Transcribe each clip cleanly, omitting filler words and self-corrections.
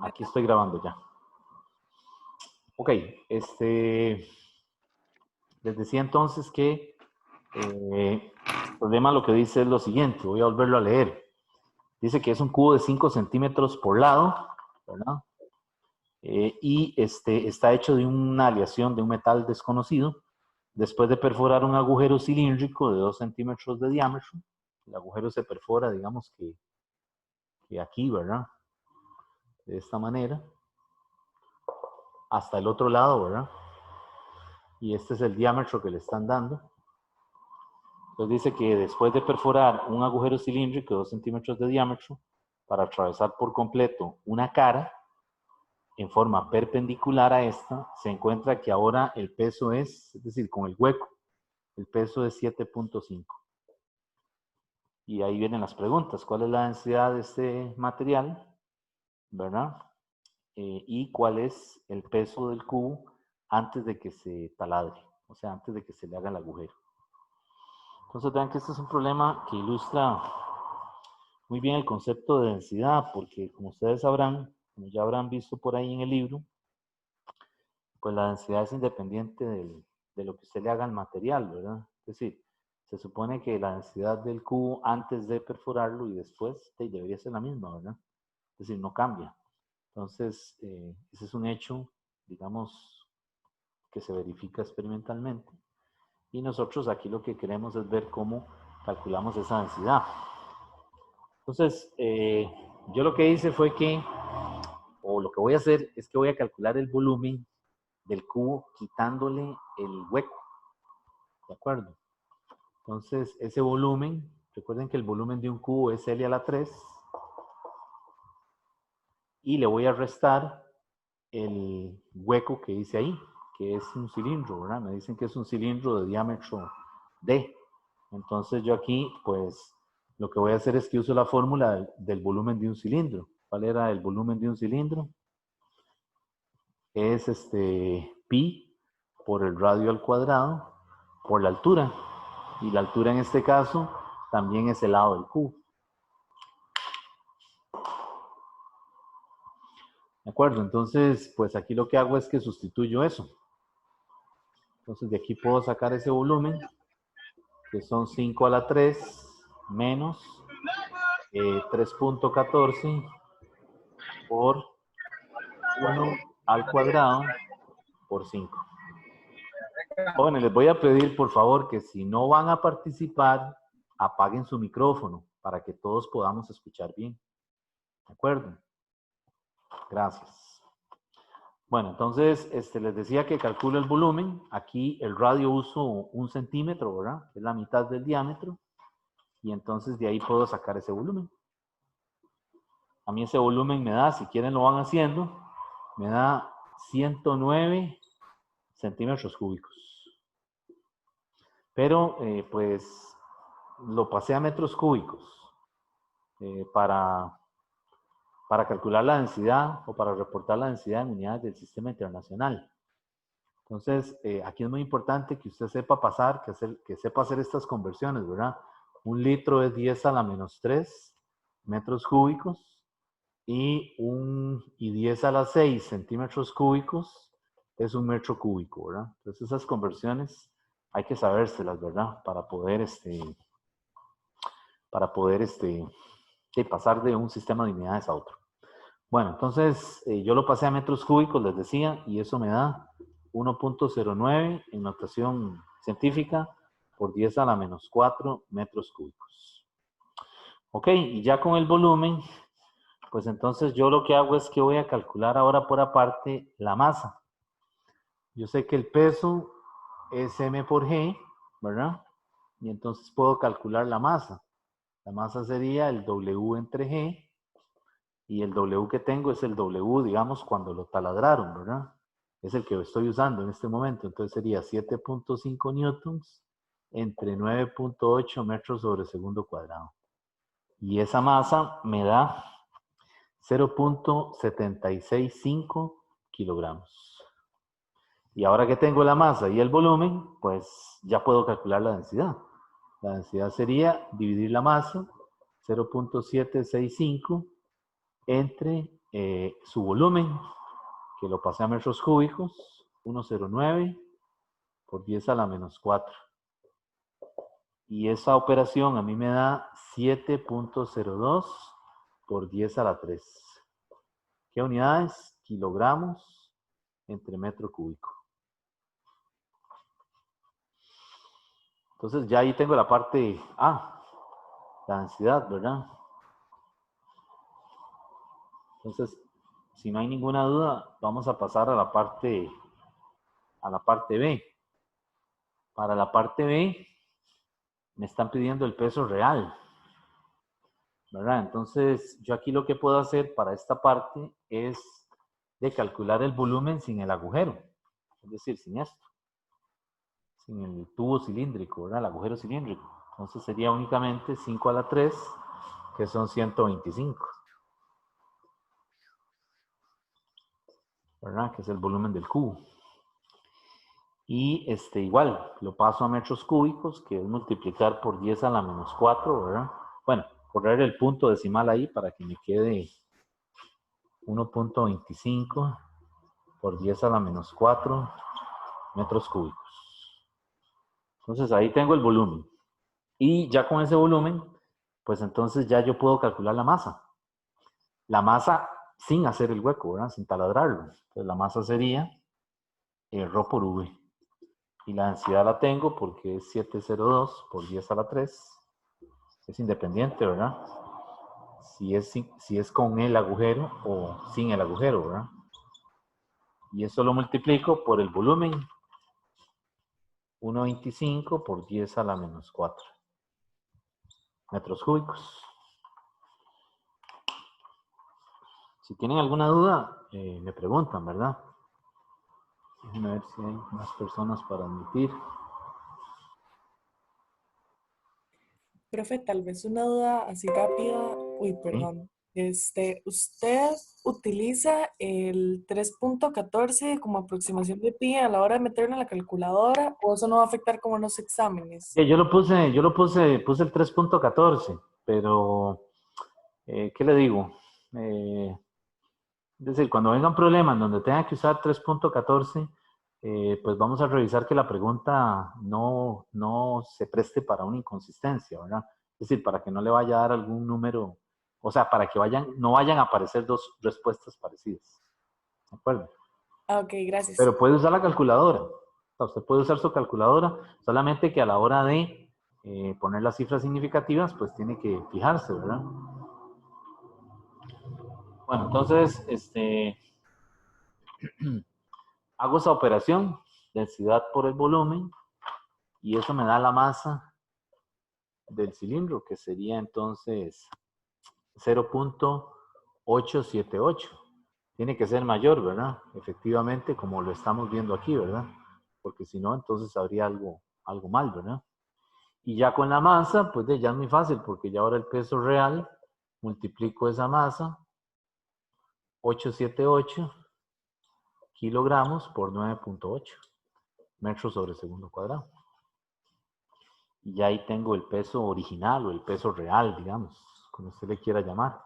Aquí estoy grabando ya. Ok, les decía entonces que el problema lo que dice es lo siguiente, voy a volverlo a leer. Dice que es un cubo de 5 centímetros por lado, ¿verdad? Y está hecho de una aleación de un metal desconocido. Después de perforar un agujero cilíndrico de 2 centímetros de diámetro, el agujero se perfora, digamos que aquí, ¿verdad? De esta manera, hasta el otro lado, ¿verdad? Y este es el diámetro que le están dando. Entonces dice que después de perforar un agujero cilíndrico de 2 centímetros de diámetro para atravesar por completo una cara en forma perpendicular a esta, se encuentra que ahora el peso es decir, con el hueco, el peso es 7.5. Y ahí vienen las preguntas. ¿Cuál es la densidad de este material? ¿Verdad? Y cuál es el peso del cubo antes de que se taladre, o sea, antes de que se le haga el agujero. Entonces vean que este es un problema que ilustra muy bien el concepto de densidad, porque como ustedes sabrán, como ya habrán visto por ahí en el libro, pues la densidad es independiente de lo que usted le haga al material, ¿verdad? Es decir, se supone que la densidad del cubo antes de perforarlo y después debería ser la misma, ¿verdad? Es decir, no cambia. Entonces, ese es un hecho, digamos, que se verifica experimentalmente. Y nosotros aquí lo que queremos es ver cómo calculamos esa densidad. Entonces, yo lo que hice fue que, o lo que voy a hacer es que voy a calcular el volumen del cubo quitándole el hueco. ¿De acuerdo? Entonces, ese volumen, recuerden que el volumen de un cubo es L a la 3. Y le voy a restar el hueco que dice ahí, que es un cilindro, ¿verdad? Me dicen que es un cilindro de diámetro D. Entonces yo aquí, pues, lo que voy a hacer es que uso la fórmula del volumen de un cilindro. ¿Cuál era el volumen de un cilindro? Es pi por el radio al cuadrado por la altura. Y la altura en este caso también es el lado del cubo. ¿De acuerdo? Entonces, pues aquí lo que hago es que sustituyo eso. Entonces de aquí puedo sacar ese volumen, que son 5 a la 3 menos 3.14 por 1 al cuadrado por 5. Jóvenes, les voy a pedir por favor que si no van a participar, apaguen su micrófono para que todos podamos escuchar bien. ¿De acuerdo? Gracias. Bueno, entonces les decía que calculo el volumen. Aquí el radio uso 1 centímetro, ¿verdad? Es la mitad del diámetro. Y entonces de ahí puedo sacar ese volumen. A mí ese volumen me da, si quieren lo van haciendo, me da 109 centímetros cúbicos. Pero pues lo pasé a metros cúbicos para calcular la densidad o para reportar la densidad en unidades del sistema internacional. Entonces, aquí es muy importante que usted sepa pasar, que sepa hacer estas conversiones, ¿verdad? 1 litro es 10 a la menos 3 metros cúbicos y 10 a la 6 centímetros cúbicos es 1 metro cúbico, ¿verdad? Entonces, esas conversiones hay que sabérselas, ¿verdad? Para poder, pasar de un sistema de unidades a otro. Bueno, entonces yo lo pasé a metros cúbicos, les decía, y eso me da 1.09 en notación científica por 10 a la menos 4 metros cúbicos. Ok, y ya con el volumen, pues entonces yo lo que hago es que voy a calcular ahora por aparte la masa. Yo sé que el peso es m por g, ¿verdad? Y entonces puedo calcular la masa. La masa sería el W entre G, y el W que tengo es el W, digamos, cuando lo taladraron, ¿verdad? Es el que estoy usando en este momento. Entonces sería 7.5 newtons entre 9.8 metros sobre segundo cuadrado. Y esa masa me da 0.765 kilogramos. Y ahora que tengo la masa y el volumen, pues ya puedo calcular la densidad. La densidad sería dividir la masa, 0.765, entre su volumen, que lo pasé a metros cúbicos, 109 por 10 a la menos 4. Y esa operación a mí me da 7.02 por 10 a la 3. ¿Qué unidades? Kilogramos entre metro cúbico. Entonces ya ahí tengo la parte A, la densidad, ¿verdad? Entonces, si no hay ninguna duda, vamos a pasar a la parte B. Para la parte B, me están pidiendo el peso real, ¿verdad? Entonces, yo aquí lo que puedo hacer para esta parte es de calcular el volumen sin el agujero, es decir, sin esto, sin el tubo cilíndrico, ¿verdad? El agujero cilíndrico. Entonces sería únicamente 5 a la 3, que son 125, ¿verdad? Que es el volumen del cubo. Y igual, lo paso a metros cúbicos, que es multiplicar por 10 a la menos 4, ¿verdad? Bueno, correr el punto decimal ahí para que me quede 1.25 por 10 a la menos 4 metros cúbicos. Entonces ahí tengo el volumen. Y ya con ese volumen, pues entonces ya yo puedo calcular la masa. La masa sin hacer el hueco, ¿verdad? Sin taladrarlo. Entonces la masa sería ρ por V. Y la densidad la tengo porque es 702 por 10 a la 3. Es independiente, ¿verdad? Si es con el agujero o sin el agujero, ¿verdad? Y eso lo multiplico por el volumen, 1.25 por 10 a la menos 4 metros cúbicos. Si tienen alguna duda, me preguntan, ¿verdad? Déjenme ver si hay más personas para admitir. Profe, tal vez una duda así rápida. Uy, perdón. ¿Usted utiliza el 3.14 como aproximación de pi a la hora de meterlo en la calculadora o eso no va a afectar como en los exámenes? Puse el 3.14, pero, ¿qué le digo? Es decir, cuando venga un problema en donde tenga que usar 3.14, pues vamos a revisar que la pregunta no se preste para una inconsistencia, ¿verdad? Es decir, para que no le vaya a dar algún número, o sea, para que no vayan a aparecer dos respuestas parecidas. ¿De acuerdo? Ah, ok, gracias. Pero puede usar la calculadora. O sea, usted puede usar su calculadora, solamente que a la hora de poner las cifras significativas, pues tiene que fijarse, ¿verdad? Bueno, entonces, hago esa operación, densidad por el volumen, y eso me da la masa del cilindro, que sería entonces 0.878. Tiene que ser mayor, ¿verdad? Efectivamente, como lo estamos viendo aquí, ¿verdad? Porque si no, entonces habría algo mal, ¿verdad? Y ya con la masa, pues ya es muy fácil, porque ya ahora el peso real, multiplico esa masa, 878 kilogramos por 9.8 metros sobre segundo cuadrado. Y ya ahí tengo el peso original o el peso real, digamos, como usted le quiera llamar.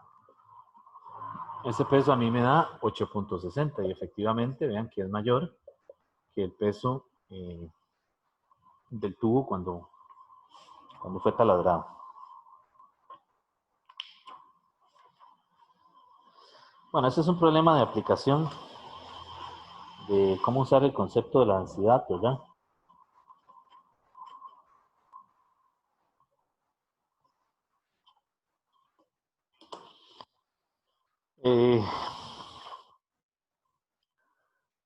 Ese peso a mí me da 8.60 y efectivamente vean que es mayor que el peso del tubo cuando fue taladrado. Bueno, ese es un problema de aplicación de cómo usar el concepto de la densidad, ¿verdad?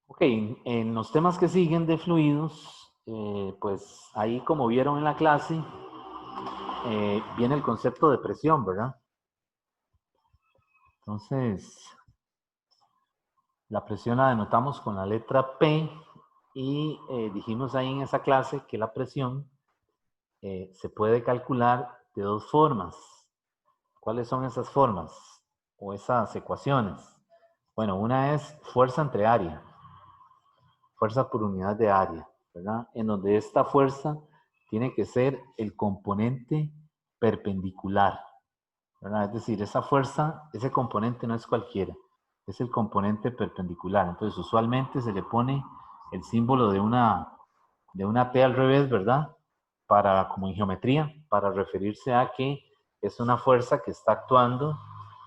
Ok, en los temas que siguen de fluidos, pues ahí como vieron en la clase, viene el concepto de presión, ¿verdad? Entonces, la presión la denotamos con la letra P y dijimos ahí en esa clase que la presión se puede calcular de dos formas. ¿Cuáles son esas formas o esas ecuaciones? Bueno, una es fuerza entre área, fuerza por unidad de área, ¿verdad? En donde esta fuerza tiene que ser el componente perpendicular, ¿verdad? Es decir, esa fuerza, ese componente no es cualquiera, es el componente perpendicular. Entonces, usualmente se le pone el símbolo de una T al revés, ¿verdad? Como en geometría, para referirse a que es una fuerza que está actuando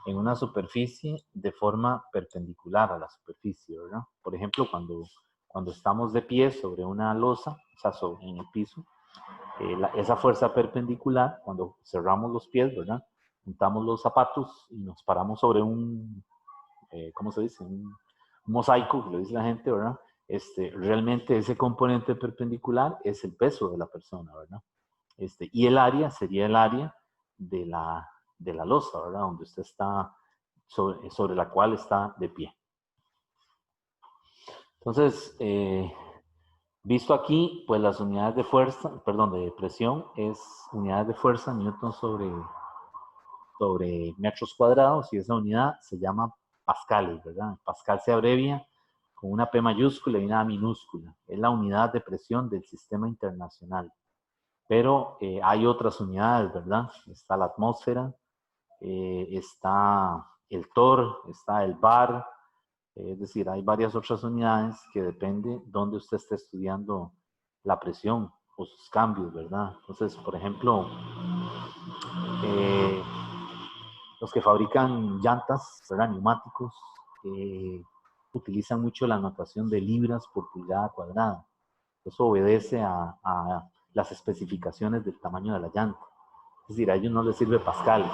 en una superficie de forma perpendicular a la superficie, ¿verdad? Por ejemplo, cuando estamos de pie sobre una losa, o sea, en el piso, esa fuerza perpendicular, cuando cerramos los pies, ¿verdad? Juntamos los zapatos y nos paramos sobre ¿cómo se dice? Un mosaico, que lo dice la gente, ¿verdad? Realmente ese componente perpendicular es el peso de la persona, ¿verdad? Y el área sería el área de la losa, ¿verdad? Donde usted está, sobre la cual está de pie. Entonces, visto aquí, pues las unidades de fuerza, perdón, de presión es unidades de fuerza, newton sobre metros cuadrados, y esa unidad se llama pascales, ¿verdad? Pascal se abrevia con una P mayúscula y una A minúscula. Es la unidad de presión del sistema internacional. Pero hay otras unidades, ¿verdad? Está la atmósfera, está el torr, está el bar, es decir, hay varias otras unidades que depende dónde usted esté estudiando la presión o sus cambios, ¿verdad? Entonces, por ejemplo, eh, los que fabrican llantas, ¿verdad? Neumáticos, utilizan mucho la notación de libras por pulgada cuadrada. Eso obedece a las especificaciones del tamaño de la llanta. Es decir, a ellos no les sirve pascales,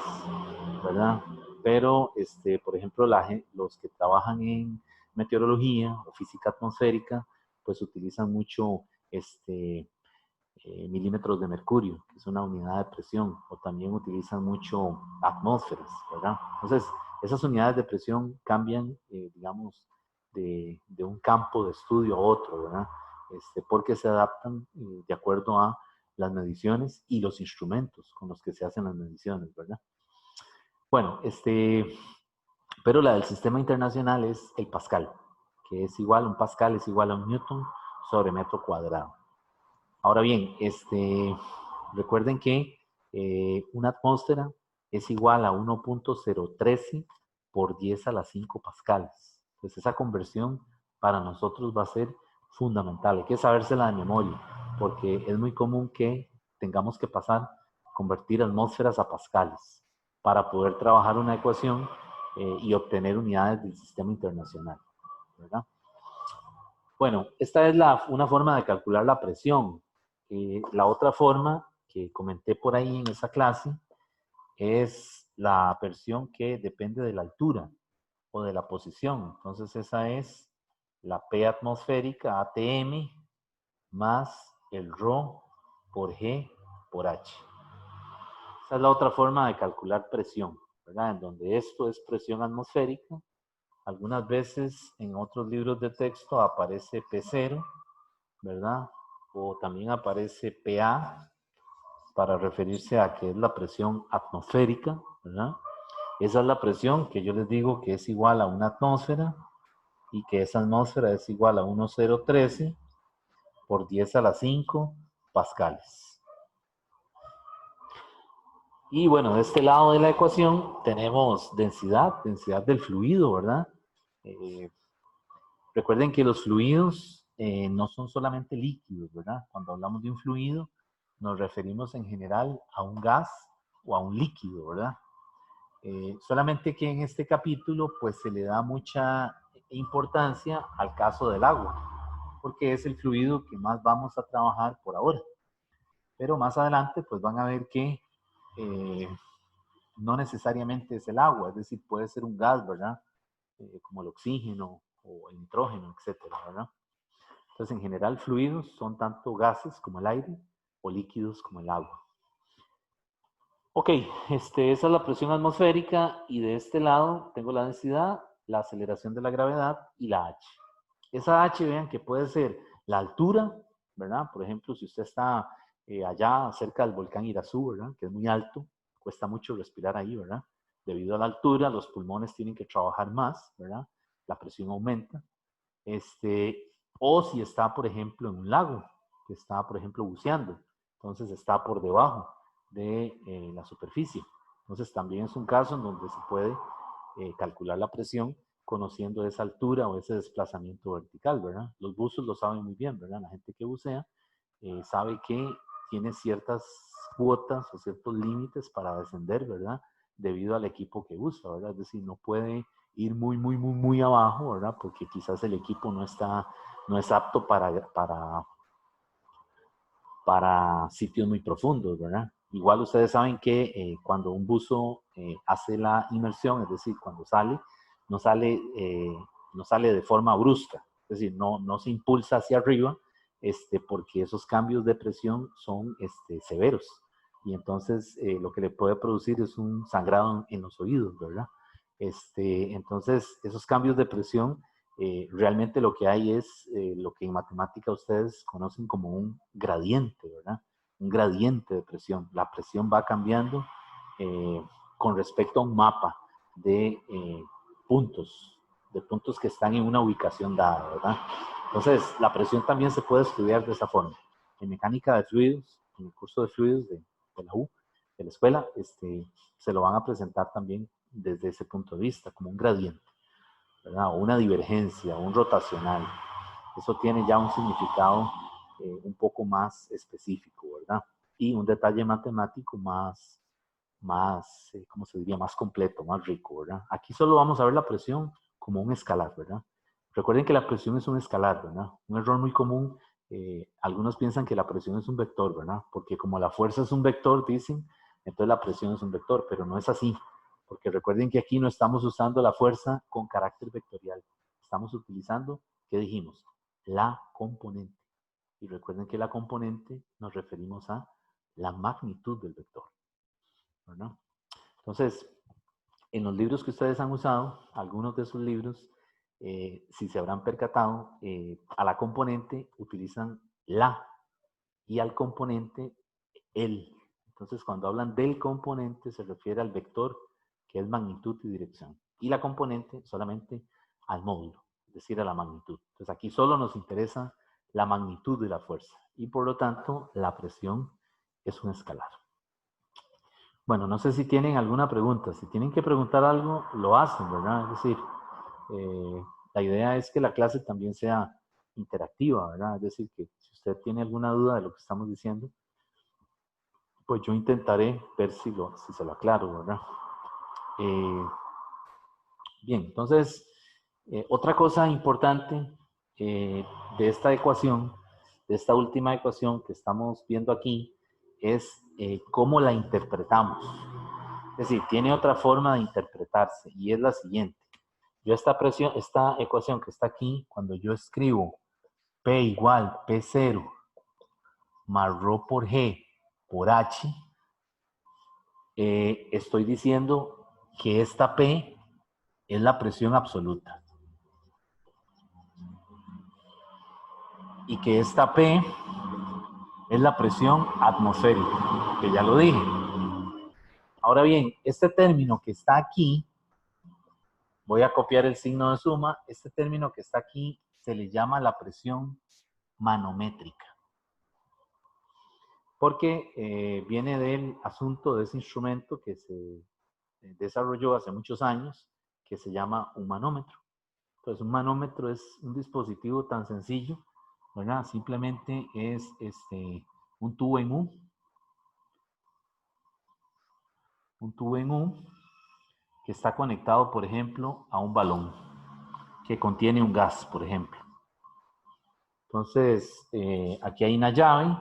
¿verdad? Pero, por ejemplo, los que trabajan en meteorología o física atmosférica, pues utilizan mucho milímetros de mercurio, que es una unidad de presión, o también utilizan mucho atmósferas, ¿verdad? Entonces, esas unidades de presión cambian, digamos, de un campo de estudio a otro, ¿verdad? Porque se adaptan de acuerdo a las mediciones y los instrumentos con los que se hacen las mediciones, ¿verdad? Bueno, pero la del sistema internacional es el pascal, que es igual, un pascal es igual a un newton sobre metro cuadrado. Ahora bien, recuerden que una atmósfera es igual a 1.013 por 10 a la 5 pascales. Entonces esa conversión para nosotros va a ser fundamental. Hay que sabérsela de memoria, porque es muy común que tengamos que convertir atmósferas a pascales para poder trabajar una ecuación y obtener unidades del sistema internacional, ¿verdad? Bueno, esta es una forma de calcular la presión. La otra forma que comenté por ahí en esa clase es la presión que depende de la altura o de la posición. Entonces esa es la P atmosférica, ATM, más el ρ por G por H. Esa es la otra forma de calcular presión, ¿verdad? En donde esto es presión atmosférica. Algunas veces en otros libros de texto aparece P0, ¿verdad? O también aparece PA para referirse a que es la presión atmosférica, ¿verdad? Esa es la presión que yo les digo que es igual a una atmósfera y que esa atmósfera es igual a 1,013 por 10 a la 5 pascales. Y bueno, de este lado de la ecuación tenemos densidad del fluido, ¿verdad? Recuerden que los fluidos no son solamente líquidos, ¿verdad? Cuando hablamos de un fluido, nos referimos en general a un gas o a un líquido, ¿verdad? Solamente que en este capítulo, pues se le da mucha importancia al caso del agua, porque es el fluido que más vamos a trabajar por ahora. Pero más adelante, pues van a ver que no necesariamente es el agua, es decir, puede ser un gas, ¿verdad? Como el oxígeno o el nitrógeno, etcétera, ¿verdad? Entonces, en general, fluidos son tanto gases como el aire o líquidos como el agua. Ok, esa es la presión atmosférica y de este lado tengo la densidad, la aceleración de la gravedad y la H. Esa H, vean que puede ser la altura, ¿verdad? Por ejemplo, si usted está allá cerca del volcán Irazú, ¿verdad? Que es muy alto, cuesta mucho respirar ahí, ¿verdad? Debido a la altura, los pulmones tienen que trabajar más, ¿verdad? La presión aumenta. O si está, por ejemplo, en un lago, que está, por ejemplo, buceando, entonces está por debajo de la superficie. Entonces también es un caso en donde se puede calcular la presión conociendo esa altura o ese desplazamiento vertical, ¿verdad? Los buzos lo saben muy bien, ¿verdad? La gente que bucea sabe que tiene ciertas cuotas o ciertos límites para descender, ¿verdad? Debido al equipo que usa, ¿verdad? Es decir, no puede ir muy abajo, ¿verdad? Porque quizás el equipo no es apto para sitios muy profundos, ¿verdad? Igual ustedes saben que cuando un buzo hace la inmersión, es decir, cuando sale, no sale, no sale de forma brusca, es decir, no se impulsa hacia arriba, porque esos cambios de presión son severos. Y entonces lo que le puede producir es un sangrado en los oídos, ¿verdad? Entonces, esos cambios de presión realmente lo que hay es lo que en matemática ustedes conocen como un gradiente, ¿verdad? Un gradiente de presión. La presión va cambiando con respecto a un mapa de puntos, de puntos que están en una ubicación dada, ¿verdad? Entonces, la presión también se puede estudiar de esa forma. En mecánica de fluidos, en el curso de fluidos de la U, de la escuela, se lo van a presentar también desde ese punto de vista, como un gradiente, ¿verdad? O una divergencia, un rotacional. Eso tiene ya un significado un poco más específico, ¿verdad? Y un detalle matemático ¿cómo se diría? Más completo, más rico, ¿verdad? Aquí solo vamos a ver la presión como un escalar, ¿verdad? Recuerden que la presión es un escalar, ¿verdad? Un error muy común, algunos piensan que la presión es un vector, ¿verdad? Porque como la fuerza es un vector, dicen, entonces la presión es un vector, pero no es así. Porque recuerden que aquí no estamos usando la fuerza con carácter vectorial. Estamos utilizando, ¿qué dijimos? La componente. Y recuerden que la componente nos referimos a la magnitud del vector, ¿verdad? Entonces, en los libros que ustedes han usado, algunos de esos libros, si se habrán percatado, a la componente utilizan la y al componente el. Entonces, cuando hablan del componente, se refiere al vector, que es magnitud y dirección. Y la componente solamente al módulo, es decir, a la magnitud. Entonces, aquí solo nos interesa la magnitud de la fuerza. Y por lo tanto, la presión es un escalar. Bueno, no sé si tienen alguna pregunta. Si tienen que preguntar algo, lo hacen, ¿verdad? Es decir, la idea es que la clase también sea interactiva, ¿verdad? Es decir, que si usted tiene alguna duda de lo que estamos diciendo, pues yo intentaré ver si se lo aclaro, ¿verdad? Bien, entonces, otra cosa importante de esta ecuación, de esta última ecuación que estamos viendo aquí, es cómo la interpretamos. Es decir, tiene otra forma de interpretarse y es la siguiente. Yo esta ecuación que está aquí, cuando yo escribo P igual P0 más ρ por G por H, estoy diciendo que esta P es la presión absoluta y que esta P es la presión atmosférica, que ya lo dije. Ahora bien, este término que está aquí, voy a copiar el signo de suma, este término que está aquí se le llama la presión manométrica, porque viene del asunto de ese instrumento que se desarrolló hace muchos años, que se llama un manómetro. Entonces, un manómetro es un dispositivo tan sencillo, ¿verdad? Simplemente es un tubo en U, que está conectado, por ejemplo, a un balón que contiene un gas, por ejemplo. Entonces, aquí hay una llave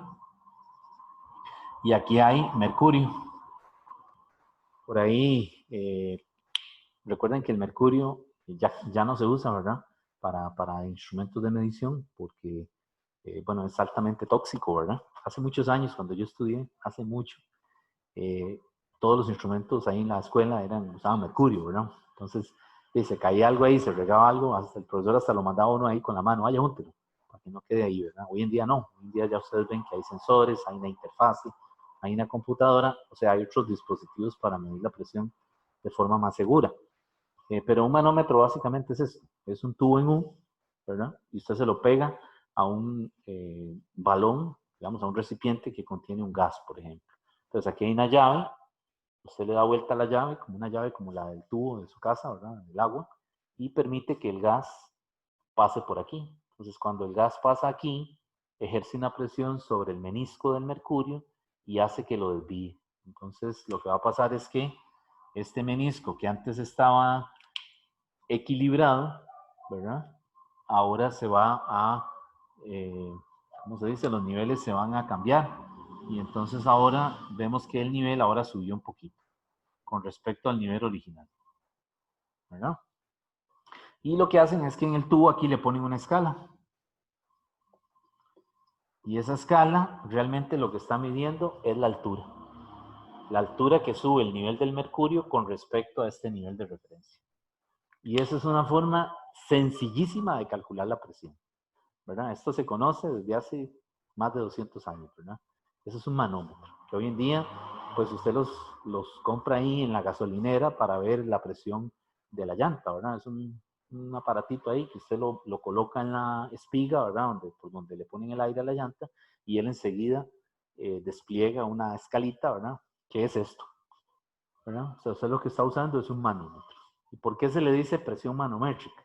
y aquí hay mercurio. Por ahí, recuerden que el mercurio ya no se usa, ¿verdad? Para instrumentos de medición, porque, bueno, es altamente tóxico, ¿verdad? Hace muchos años, cuando yo estudié, hace mucho, todos los instrumentos ahí en la escuela usaban mercurio, ¿verdad? Entonces, si se caía algo ahí, se regaba algo, hasta el profesor hasta lo mandaba uno ahí con la mano, vaya, júntelo, para que no quede ahí, ¿verdad? Hoy en día no, hoy en día ya ustedes ven que hay sensores, hay una interfase, hay una computadora, o sea, hay otros dispositivos para medir la presión de forma más segura. Pero un manómetro básicamente es esto, es un tubo en U, ¿verdad? Y usted se lo pega a un balón, digamos, a un recipiente que contiene un gas, por ejemplo. Entonces aquí hay una llave, usted le da vuelta a la llave, como una llave como la del tubo de su casa, ¿verdad? Del agua, y permite que el gas pase por aquí. Entonces, cuando el gas pasa aquí, ejerce una presión sobre el menisco del mercurio y hace que lo desvíe. Entonces, lo que va a pasar es que este menisco que antes estaba equilibrado, ¿verdad? Ahora se va a, ¿cómo se dice? Los niveles se van a cambiar. Y entonces ahora vemos que el nivel ahora subió un poquito con respecto al nivel original, ¿verdad? Y lo que hacen es que en el tubo aquí le ponen una escala. Y esa escala realmente lo que está midiendo es la altura. La altura que sube el nivel del mercurio con respecto a este nivel de referencia. Y esa es una forma sencillísima de calcular la presión, ¿verdad? Esto se conoce desde hace más de 200 años, ¿verdad? Eso es un manómetro, que hoy en día, pues usted los compra ahí en la gasolinera para ver la presión de la llanta, ¿verdad? Es un aparatito ahí que usted lo coloca en la espiga, ¿verdad? Por donde le ponen el aire a la llanta y él enseguida despliega una escalita, ¿verdad? ¿Qué es esto? ¿Verdad? O sea, usted lo que está usando es un manómetro. ¿Y por qué se le dice presión manométrica?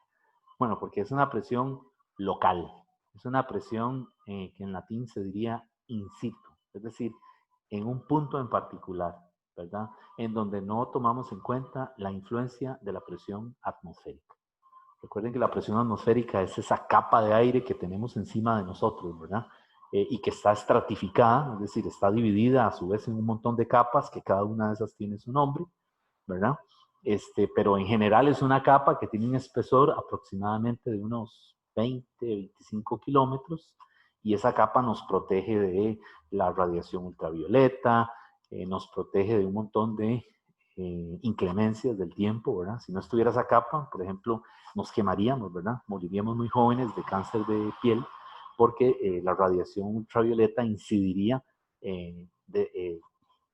Bueno, porque es una presión local. Es una presión que en latín se diría in situ, es decir, en un punto en particular, ¿verdad? En donde no tomamos en cuenta la influencia de la presión atmosférica. Recuerden que la presión atmosférica es esa capa de aire que tenemos encima de nosotros, ¿verdad? Y que está estratificada, es decir, está dividida a su vez en un montón de capas, que cada una de esas tiene su nombre, ¿verdad? Pero en general es una capa que tiene un espesor aproximadamente de unos 20, 25 kilómetros, y esa capa nos protege de la radiación ultravioleta, nos protege de un montón de inclemencias del tiempo, ¿verdad? Si no estuviera esa capa, por ejemplo, nos quemaríamos, ¿verdad? Moriríamos muy jóvenes de cáncer de piel, porque la radiación ultravioleta incidiría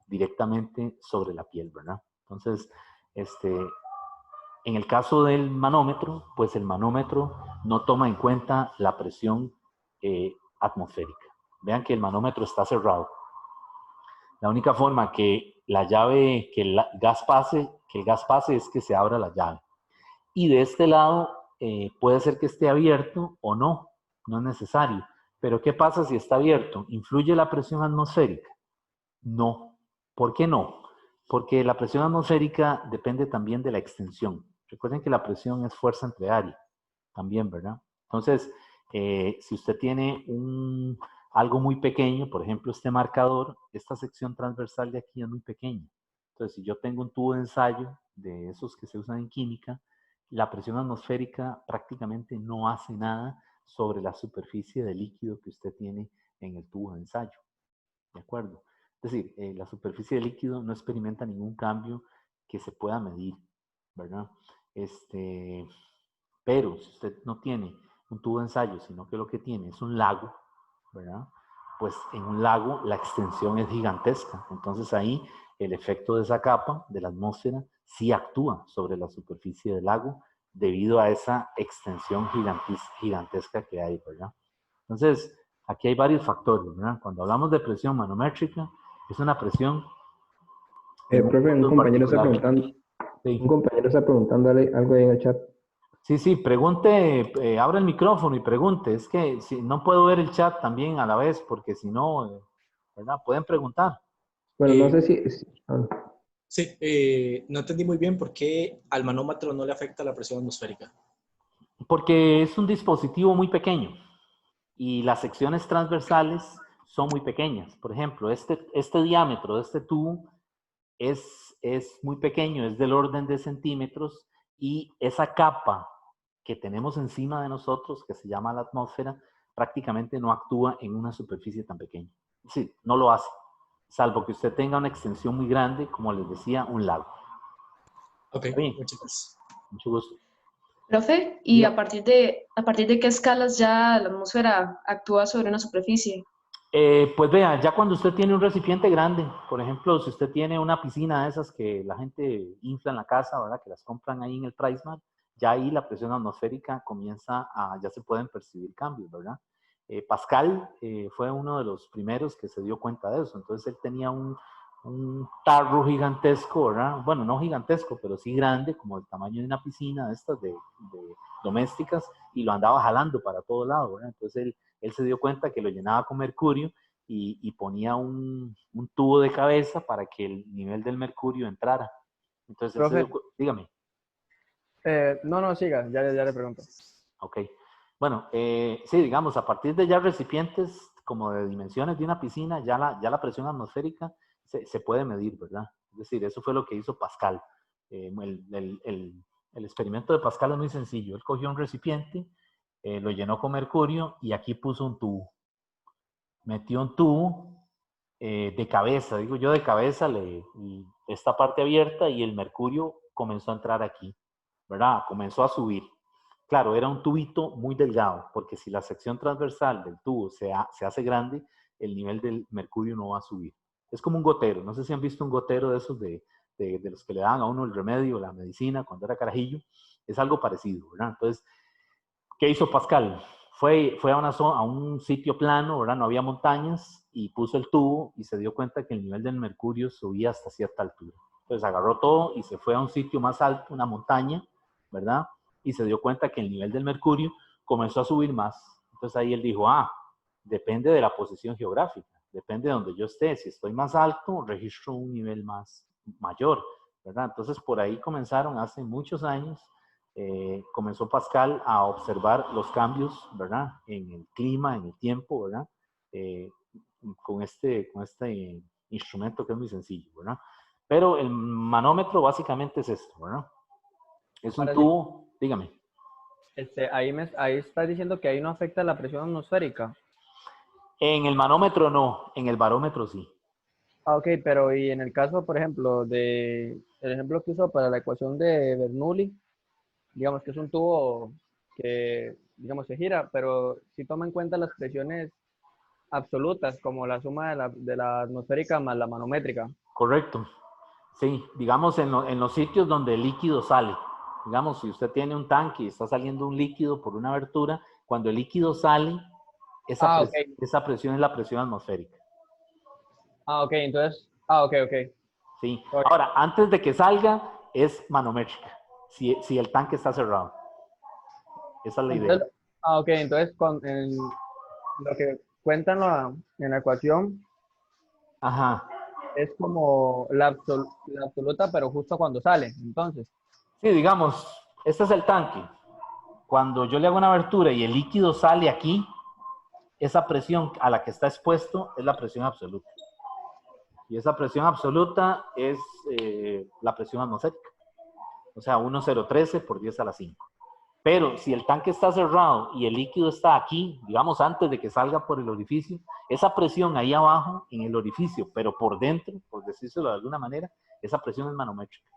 directamente sobre la piel, ¿verdad? Entonces, en el caso del manómetro, pues el manómetro no toma en cuenta la presión atmosférica. Vean que el manómetro está cerrado. La única forma que la llave, que el gas pase es que se abra la llave. Y de este lado puede ser que esté abierto o no, no es necesario. Pero ¿qué pasa si está abierto? ¿Influye la presión atmosférica? No. ¿Por qué no? Porque la presión atmosférica depende también de la extensión. Recuerden que la presión es fuerza entre área, también, ¿verdad? Entonces, si usted tiene algo muy pequeño, por ejemplo, este marcador, esta sección transversal de aquí es muy pequeña. Entonces, si yo tengo un tubo de ensayo de esos que se usan en química, la presión atmosférica prácticamente no hace nada sobre la superficie de líquido que usted tiene en el tubo de ensayo. ¿De acuerdo? Es decir, la superficie de líquido no experimenta ningún cambio que se pueda medir, ¿verdad? Pero si usted no tiene un tubo de ensayo, sino que lo que tiene es un lago, ¿verdad? Pues en un lago la extensión es gigantesca. Entonces ahí el efecto de esa capa de la atmósfera sí actúa sobre la superficie del lago debido a esa extensión gigantesca que hay, ¿verdad? Entonces, aquí hay varios factores, ¿verdad? Cuando hablamos de presión manométrica, es una presión en un Profe, punto en particular. un Sí, compañero está preguntándole algo ahí en el chat. sí, pregunte, abra el micrófono y pregunte. Es que si, no puedo ver el chat también a la vez, porque si no, ¿verdad? Pueden preguntar. Bueno, no sé si. Sí, no entendí muy bien por qué al manómetro no le afecta la presión atmosférica. Porque es un dispositivo muy pequeño y las secciones transversales son muy pequeñas. Por ejemplo, este diámetro de este tubo es muy pequeño, es del orden de centímetros, y esa capa que tenemos encima de nosotros, que se llama la atmósfera, prácticamente no actúa en una superficie tan pequeña. Sí, no lo hace, salvo que usted tenga una extensión muy grande, como les decía, un lago. Ok, Bien, muchas gracias. mucho gusto. Profe, ¿y Diga. a partir de qué escalas ya la atmósfera actúa sobre una superficie? Pues vea, ya cuando usted tiene un recipiente grande, por ejemplo, si usted tiene una piscina de esas que la gente infla en la casa, ¿verdad? Que las compran ahí en el PriceMart, ya ahí la presión atmosférica ya se pueden percibir cambios, ¿verdad? Pascal fue uno de los primeros que se dio cuenta de eso. Entonces él tenía un tarro gigantesco, ¿verdad? Bueno, no gigantesco, pero sí grande, como el tamaño de una piscina de estas de domésticas, y lo andaba jalando para todo lado, ¿verdad? Entonces él se dio cuenta que lo llenaba con mercurio y ponía un tubo de cabeza para que el nivel del mercurio entrara. Entonces él se dio Profe, dígame. no, siga, ya le pregunto. Ok. Bueno, sí, digamos, a partir de ya recipientes como de dimensiones de una piscina, ya la presión atmosférica se puede medir, ¿verdad? Es decir, eso fue lo que hizo Pascal. El experimento de Pascal es muy sencillo. Él cogió un recipiente, lo llenó con mercurio y aquí puso un tubo. Metió un tubo de cabeza, digo yo de cabeza, y esta parte abierta, y el mercurio comenzó a entrar aquí, ¿verdad? Comenzó a subir. Claro, era un tubito muy delgado, porque si la sección transversal del tubo se hace grande, el nivel del mercurio no va a subir. Es como un gotero. No sé si han visto un gotero de esos de los que le daban a uno el remedio, la medicina, cuando era carajillo. Es algo parecido, ¿verdad? Entonces, ¿qué hizo Pascal? Fue a un sitio plano, ¿verdad? No había montañas, y puso el tubo y se dio cuenta que el nivel del mercurio subía hasta cierta altura. Entonces agarró todo y se fue a un sitio más alto, una montaña, ¿verdad? Y se dio cuenta que el nivel del mercurio comenzó a subir más. Entonces ahí él dijo, depende de la posición geográfica, depende de donde yo esté. Si estoy más alto, registro un nivel mayor, ¿verdad? Entonces por ahí comenzaron hace muchos años. Comenzó Pascal a observar los cambios, ¿verdad? En el clima, en el tiempo, ¿verdad? Eh, con este instrumento que es muy sencillo, ¿verdad? Pero el manómetro básicamente es esto, ¿verdad? Es un Ahora sí, tubo, dígame. ahí está diciendo que ahí no afecta la presión atmosférica. En el manómetro no, en el barómetro sí. Ok, pero y en el caso, por ejemplo, el ejemplo que usó para la ecuación de Bernoulli, digamos que es un tubo que, digamos, se gira, pero si toma en cuenta las presiones absolutas, como la suma de la atmosférica más la manométrica. Correcto. Sí, digamos en los sitios donde el líquido sale. Digamos, si usted tiene un tanque y está saliendo un líquido por una abertura, cuando el líquido sale, Ok. esa presión es la presión atmosférica. Ok, entonces, ok. ¿Sí? Ok. Ahora, antes de que salga, es manométrica, si el tanque está cerrado. Esa es la idea. Entonces, ok, entonces lo que cuentan en la ecuación Ajá. es como la absoluta, pero justo cuando sale, entonces. Sí, digamos, este es el tanque. Cuando yo le hago una abertura y el líquido sale aquí, esa presión a la que está expuesto es la presión absoluta. Y esa presión absoluta es la presión atmosférica. O sea, 1013 por 10 a la 5. Pero si el tanque está cerrado y el líquido está aquí, digamos antes de que salga por el orificio, esa presión ahí abajo en el orificio, pero por dentro, por decírselo de alguna manera, esa presión es manométrica.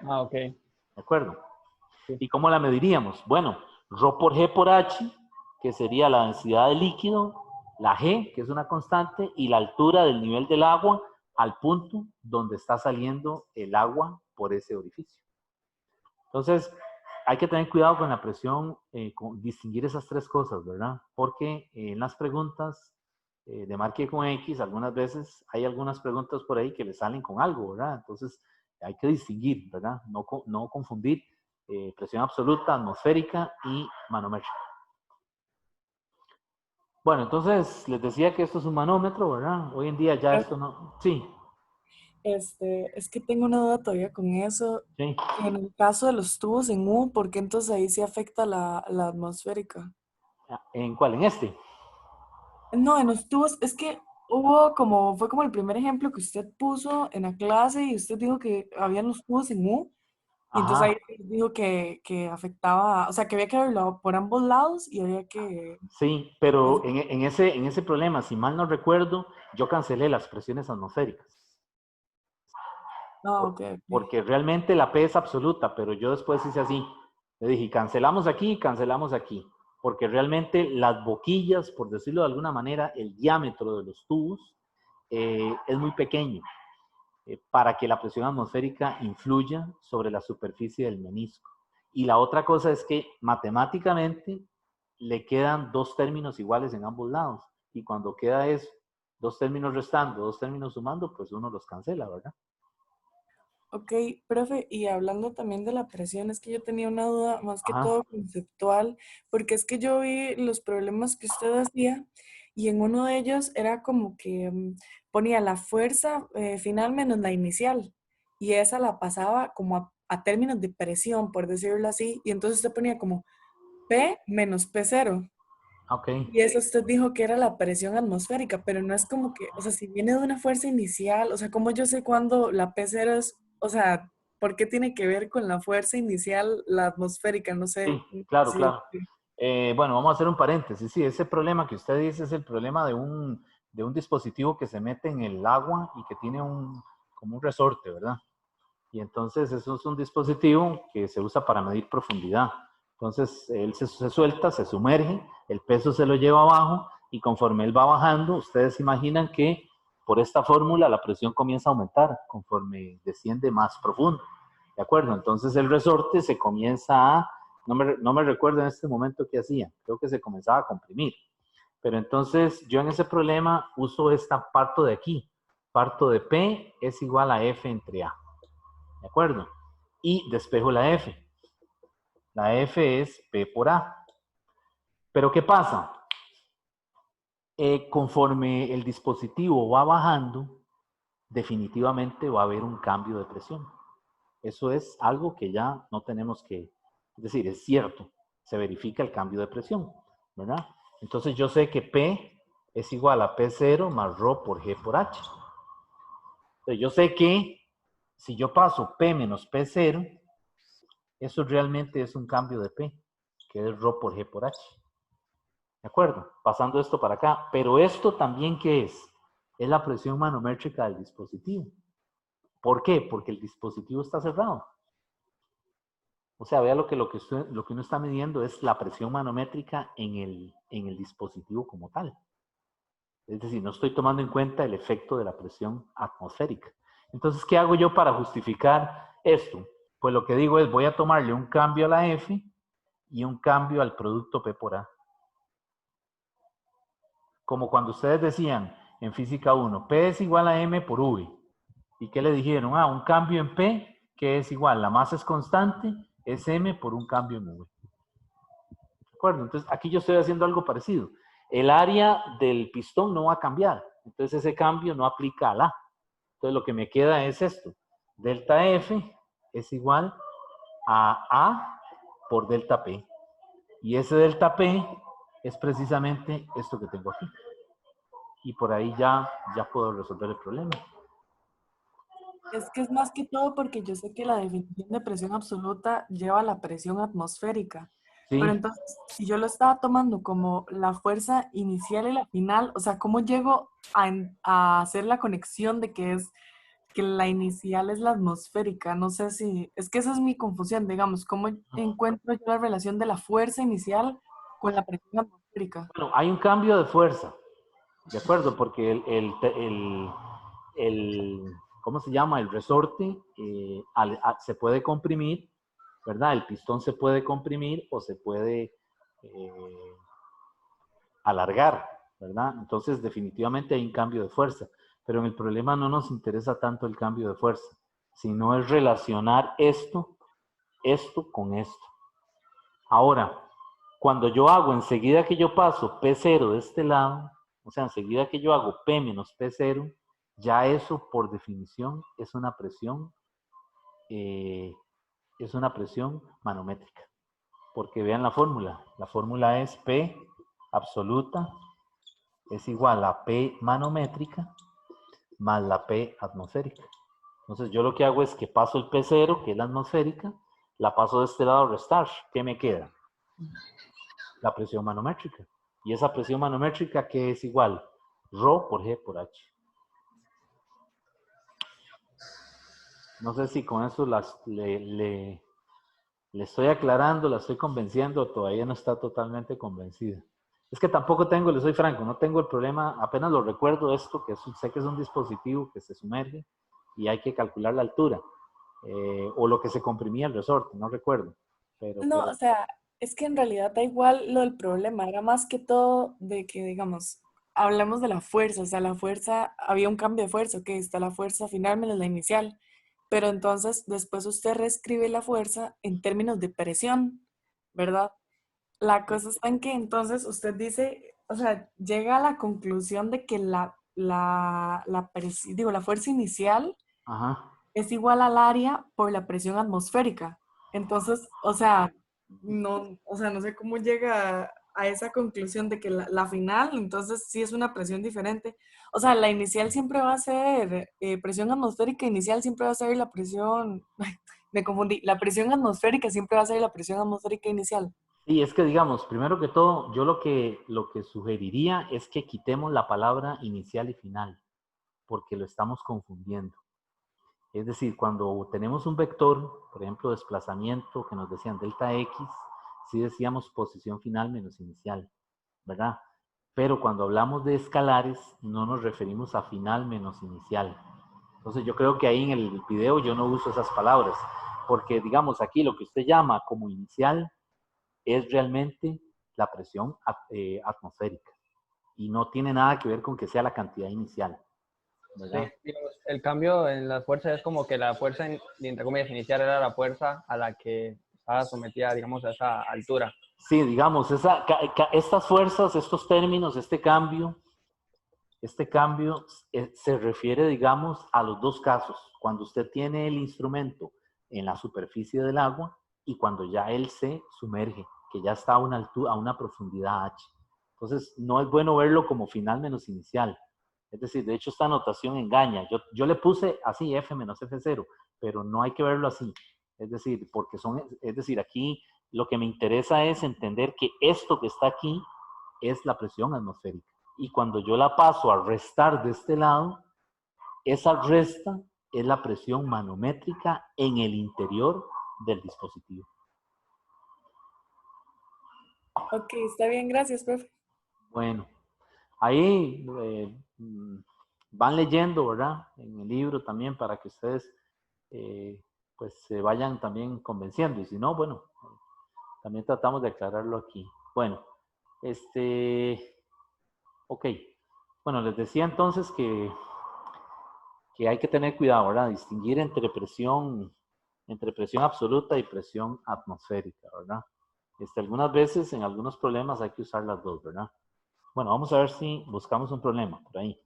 Ok. ¿De acuerdo? Sí. ¿Y cómo la mediríamos? Bueno, Rho por G por H, que sería la densidad del líquido, la G, que es una constante, y la altura del nivel del agua al punto donde está saliendo el agua por ese orificio. Entonces, hay que tener cuidado con la presión, con distinguir esas tres cosas, ¿verdad? Porque en las preguntas de marque con X, algunas veces hay algunas preguntas por ahí que le salen con algo, ¿verdad? Entonces, hay que distinguir, ¿verdad? No confundir presión absoluta, atmosférica y manométrica. Bueno, entonces les decía que esto es un manómetro, ¿verdad? Hoy en día ya esto no... Sí, Es que tengo una duda todavía con eso. sí. En el caso de los tubos en U, ¿por qué entonces ahí sí afecta la atmosférica? ¿En cuál? ¿En este? No, en los tubos, es que fue como el primer ejemplo que usted puso en la clase y usted dijo que habían los tubos en U, y entonces ahí Ajá, dijo que afectaba, o sea, que había que verlo por ambos lados y había que... sí, pero en ese problema, si mal no recuerdo, yo cancelé las presiones atmosféricas. Ah, ok, ok. Porque realmente la P es absoluta, pero yo después hice así. Le dije, cancelamos aquí, cancelamos aquí. Porque realmente las boquillas, por decirlo de alguna manera, el diámetro de los tubos es muy pequeño para que la presión atmosférica influya sobre la superficie del menisco. Y la otra cosa es que matemáticamente le quedan dos términos iguales en ambos lados. Y cuando queda eso, dos términos restando, dos términos sumando, pues uno los cancela, ¿verdad? Ok, profe, y hablando también de la presión, es que yo tenía una duda más que Ajá. todo conceptual, porque es que yo vi los problemas que usted hacía y en uno de ellos era como que ponía la fuerza final menos la inicial y esa la pasaba como a términos de presión, por decirlo así, y entonces usted ponía como P menos P0. Ok. Y eso usted dijo que era la presión atmosférica, pero no es como que, o sea, si viene de una fuerza inicial, o sea, ¿cómo yo sé cuándo la P0 es, o sea, por qué tiene que ver con la fuerza inicial la atmosférica? No sé. Sí, claro, Sí. claro. Bueno, vamos a hacer un paréntesis. Sí, ese problema que usted dice es el problema de un dispositivo que se mete en el agua y que tiene como un resorte, ¿verdad? Y entonces eso es un dispositivo que se usa para medir profundidad. Entonces él se suelta, se sumerge, el peso se lo lleva abajo y conforme él va bajando, ustedes imaginan que por esta fórmula la presión comienza a aumentar conforme desciende más profundo. ¿De acuerdo? Entonces el resorte se comienza a, no me recuerdo en este momento qué hacía, creo que se comenzaba a comprimir. Pero entonces yo en ese problema uso esta parto de aquí. Parto de P es igual a F entre A. ¿De acuerdo? Y despejo la F. La F es P por A. Pero ¿qué pasa? Conforme el dispositivo va bajando, definitivamente va a haber un cambio de presión. Eso es algo que ya no tenemos que, es decir, es cierto, se verifica el cambio de presión, ¿verdad? Entonces yo sé que P es igual a P0 más ρ por G por H. Entonces yo sé que si yo paso P menos P0, eso realmente es un cambio de P, que es ρ por G por H. ¿De acuerdo? Pasando esto para acá. Pero esto también, ¿qué es? Es la presión manométrica del dispositivo. ¿Por qué? Porque el dispositivo está cerrado. O sea, vea lo que uno está midiendo es la presión manométrica en el dispositivo como tal. Es decir, no estoy tomando en cuenta el efecto de la presión atmosférica. Entonces, ¿qué hago yo para justificar esto? Pues lo que digo es, voy a tomarle un cambio a la F y un cambio al producto P por A. Como cuando ustedes decían en física 1, P es igual a M por V. ¿Y qué le dijeron? Un cambio en P, que es igual, la masa es constante, es M por un cambio en V. ¿De acuerdo? Entonces, aquí yo estoy haciendo algo parecido. El área del pistón no va a cambiar. Entonces, ese cambio no aplica al A. Entonces, lo que me queda es esto. Delta F es igual a A por delta P. Y ese delta P es precisamente esto que tengo aquí. Y por ahí ya puedo resolver el problema. Es que es más que todo porque yo sé que la definición de presión absoluta lleva a la presión atmosférica. Pero ¿Sí? entonces, si yo lo estaba tomando como la fuerza inicial y la final, o sea, ¿cómo llego a hacer la conexión de que la inicial es la atmosférica? No sé si, es que esa es mi confusión, digamos, ¿cómo encuentro yo la relación de la fuerza inicial con la presión atmosférica? Bueno, hay un cambio de fuerza, ¿de acuerdo? Porque ¿cómo se llama? El resorte se puede comprimir, ¿verdad? El pistón se puede comprimir o se puede alargar, ¿verdad? Entonces, definitivamente hay un cambio de fuerza, pero en el problema no nos interesa tanto el cambio de fuerza, sino es relacionar esto con esto. Ahora, cuando yo hago, enseguida que yo paso P0 de este lado, o sea, enseguida que yo hago P menos P0, ya eso por definición es una presión manométrica. Porque vean la fórmula es P absoluta es igual a P manométrica más la P atmosférica. Entonces yo lo que hago es que paso el P0, que es la atmosférica, la paso de este lado a restar. ¿Qué me queda? La presión manométrica. Y esa presión manométrica que es igual ρ por G por H. No sé si con eso le estoy aclarando, la estoy convenciendo, todavía no está totalmente convencida. Es que tampoco tengo, le soy franco, no tengo el problema, apenas lo recuerdo esto, que sé que es un dispositivo que se sumerge y hay que calcular la altura. O lo que se comprimía el resorte, no recuerdo. No, o sea, es que en realidad da igual lo del problema, era más que todo de que, digamos, hablemos de la fuerza, o sea, la fuerza, había un cambio de fuerza, ok, está la fuerza final menos la inicial, pero entonces después usted reescribe la fuerza en términos de presión, ¿verdad? La cosa está en que entonces usted dice, o sea, llega a la conclusión de que la fuerza inicial Ajá. es igual al área por la presión atmosférica. Entonces, o sea, no sé cómo llega a esa conclusión de que la final, entonces sí es una presión diferente. O sea, la inicial siempre va a ser presión atmosférica inicial, siempre va a ser la presión, me confundí, la presión atmosférica siempre va a ser la presión atmosférica inicial. Y es que, digamos, primero que todo, yo lo que sugeriría es que quitemos la palabra inicial y final, porque lo estamos confundiendo. Es decir, cuando tenemos un vector, por ejemplo, desplazamiento, que nos decían delta X, sí decíamos posición final menos inicial, ¿verdad? Pero cuando hablamos de escalares, no nos referimos a final menos inicial. Entonces yo creo que ahí en el video yo no uso esas palabras, porque digamos aquí lo que usted llama como inicial es realmente la presión atmosférica y no tiene nada que ver con que sea la cantidad inicial, ¿verdad? Sí, digamos, el cambio en las fuerzas es como que la fuerza, entre comillas, inicial era la fuerza a la que estaba sometida, digamos, a esa altura. Sí, digamos, estas fuerzas, estos términos, este cambio se refiere, digamos, a los dos casos. Cuando usted tiene el instrumento en la superficie del agua y cuando ya él se sumerge, que ya está a una altura, a una profundidad h. Entonces, no es bueno verlo como final menos inicial. Es decir, de hecho, esta notación engaña. Yo le puse así F menos F0, pero no hay que verlo así. Es decir, aquí lo que me interesa es entender que esto que está aquí es la presión atmosférica. Y cuando yo la paso a restar de este lado, esa resta es la presión manométrica en el interior del dispositivo. Ok, está bien, gracias, profe. Bueno, ahí van leyendo, ¿verdad? En el libro también para que ustedes pues se vayan también convenciendo. Y si no, bueno, también tratamos de aclararlo aquí. Bueno, ok. Bueno, les decía entonces que hay que tener cuidado, ¿verdad? Distinguir entre presión absoluta y presión atmosférica, ¿verdad? Algunas veces en algunos problemas hay que usar las dos, ¿verdad? Bueno, vamos a ver si buscamos un problema por ahí.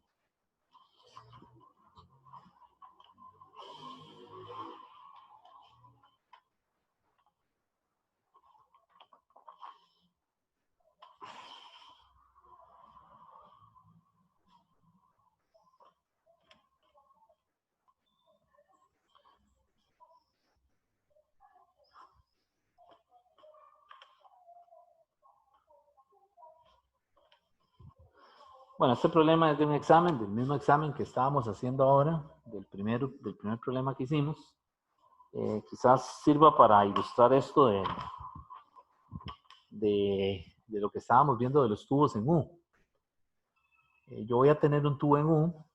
Bueno, este problema es de un examen, del mismo examen que estábamos haciendo ahora, del primer problema que hicimos. Quizás sirva para ilustrar esto de lo que estábamos viendo de los tubos en U. Yo voy a tener un tubo en U.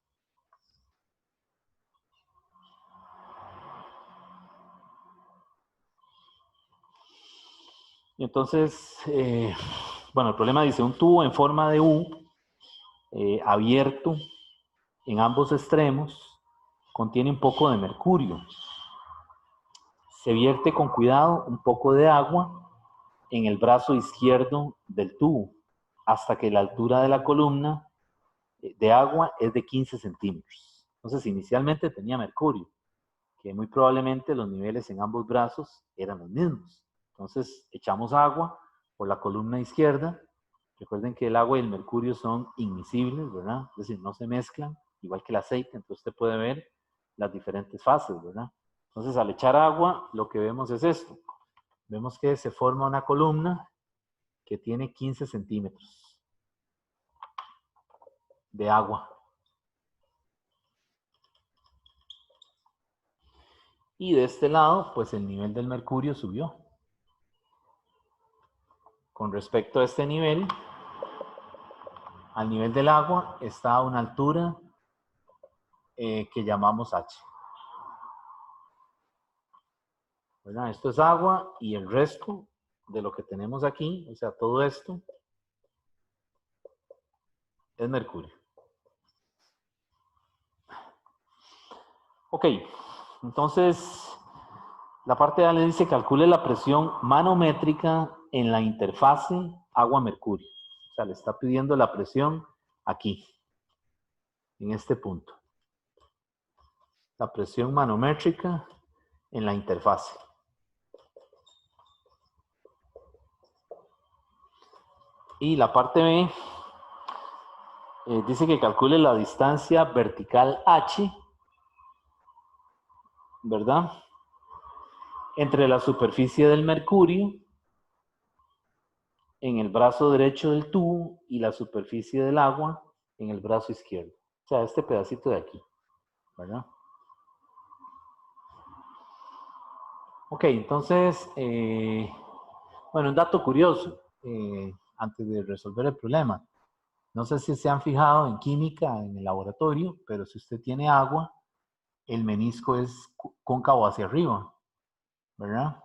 Y entonces, bueno, el problema dice un tubo en forma de U, abierto en ambos extremos, contiene un poco de mercurio. Se vierte con cuidado un poco de agua en el brazo izquierdo del tubo, hasta que la altura de la columna de agua es de 15 centímetros. Entonces, inicialmente tenía mercurio, que muy probablemente los niveles en ambos brazos eran los mismos. Entonces, echamos agua por la columna izquierda. Recuerden que el agua y el mercurio son inmiscibles, ¿verdad? Es decir, no se mezclan, igual que el aceite. Entonces, usted puede ver las diferentes fases, ¿verdad? Entonces, al echar agua, lo que vemos es esto. Vemos que se forma una columna que tiene 15 centímetros de agua. Y de este lado, pues el nivel del mercurio subió. Con respecto a este nivel, al nivel del agua está a una altura que llamamos H. ¿Verdad? Esto es agua y el resto de lo que tenemos aquí, o sea, todo esto, es mercurio. Ok, entonces la parte A le dice calcule la presión manométrica en la interfase agua-mercurio. O sea, le está pidiendo la presión aquí, en este punto. La presión manométrica en la interfase. Y la parte B dice que calcule la distancia vertical H, ¿verdad? Entre la superficie del mercurio en el brazo derecho del tubo y la superficie del agua en el brazo izquierdo. O sea, este pedacito de aquí, ¿verdad? Ok, entonces, bueno, un dato curioso, antes de resolver el problema. No sé si se han fijado en química, en el laboratorio, pero si usted tiene agua, el menisco es cóncavo hacia arriba, ¿verdad?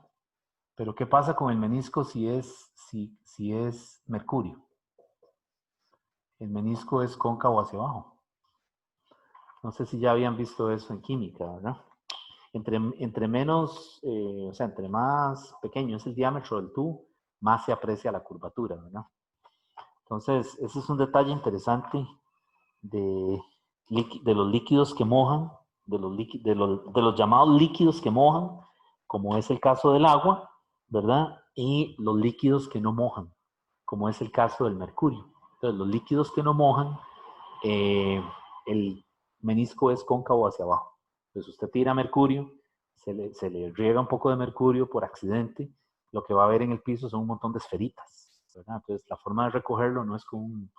Pero ¿qué pasa con el menisco si es mercurio? El menisco es cóncavo hacia abajo. No sé si ya habían visto eso en química, ¿verdad? Entre menos, o sea, entre más pequeño es el diámetro del tubo, más se aprecia la curvatura, ¿verdad? Entonces, ese es un detalle interesante de los líquidos que mojan, de los llamados líquidos que mojan, como es el caso del agua, ¿verdad? Y los líquidos que no mojan, como es el caso del mercurio. Entonces, los líquidos que no mojan, el menisco es cóncavo hacia abajo. Entonces, usted tira mercurio, se le riega un poco de mercurio por accidente, lo que va a ver en el piso son un montón de esferitas, ¿verdad? Entonces, la forma de recogerlo no es con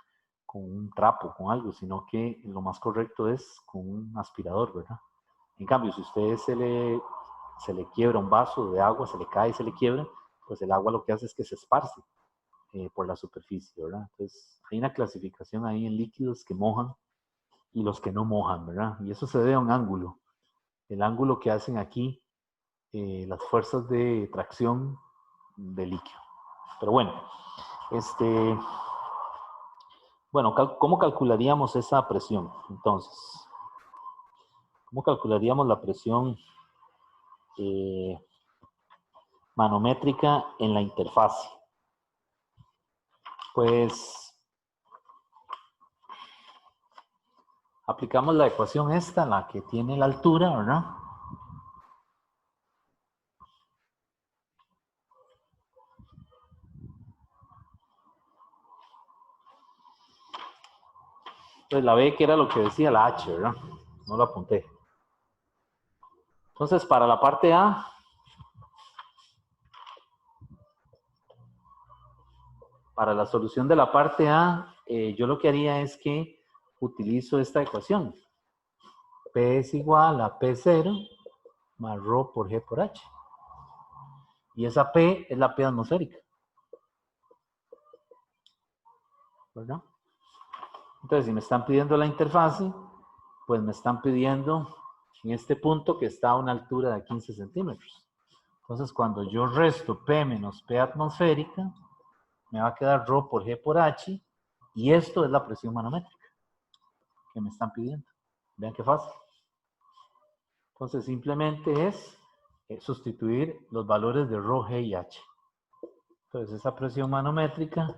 un trapo, con algo, sino que lo más correcto es con un aspirador, ¿verdad? En cambio, si usted se le quiebra un vaso de agua, se le cae y se le quiebra, pues el agua lo que hace es que se esparce por la superficie, ¿verdad? Entonces, hay una clasificación ahí en líquidos que mojan y los que no mojan, ¿verdad? Y eso se debe a un ángulo. El ángulo que hacen aquí las fuerzas de tracción del líquido. Pero bueno, bueno, ¿cómo calcularíamos esa presión? Entonces, ¿cómo calcularíamos la presión manométrica en la interfase? Pues aplicamos la ecuación esta, la que tiene la altura, ¿verdad? Entonces la B, que era lo que decía la H, ¿verdad? No lo apunté. Entonces, para la parte A, para la solución de la parte A, yo lo que haría es que utilizo esta ecuación. P es igual a P0 más ρ por G por H. Y esa P es la P atmosférica, ¿verdad? Entonces, si me están pidiendo la interfase, pues me están pidiendo en este punto que está a una altura de 15 centímetros. Entonces, cuando yo resto P menos P atmosférica, me va a quedar ρ por G por H, y esto es la presión manométrica que me están pidiendo. Vean qué fácil. Entonces, simplemente es sustituir los valores de ρ, G y H. Entonces, esa presión manométrica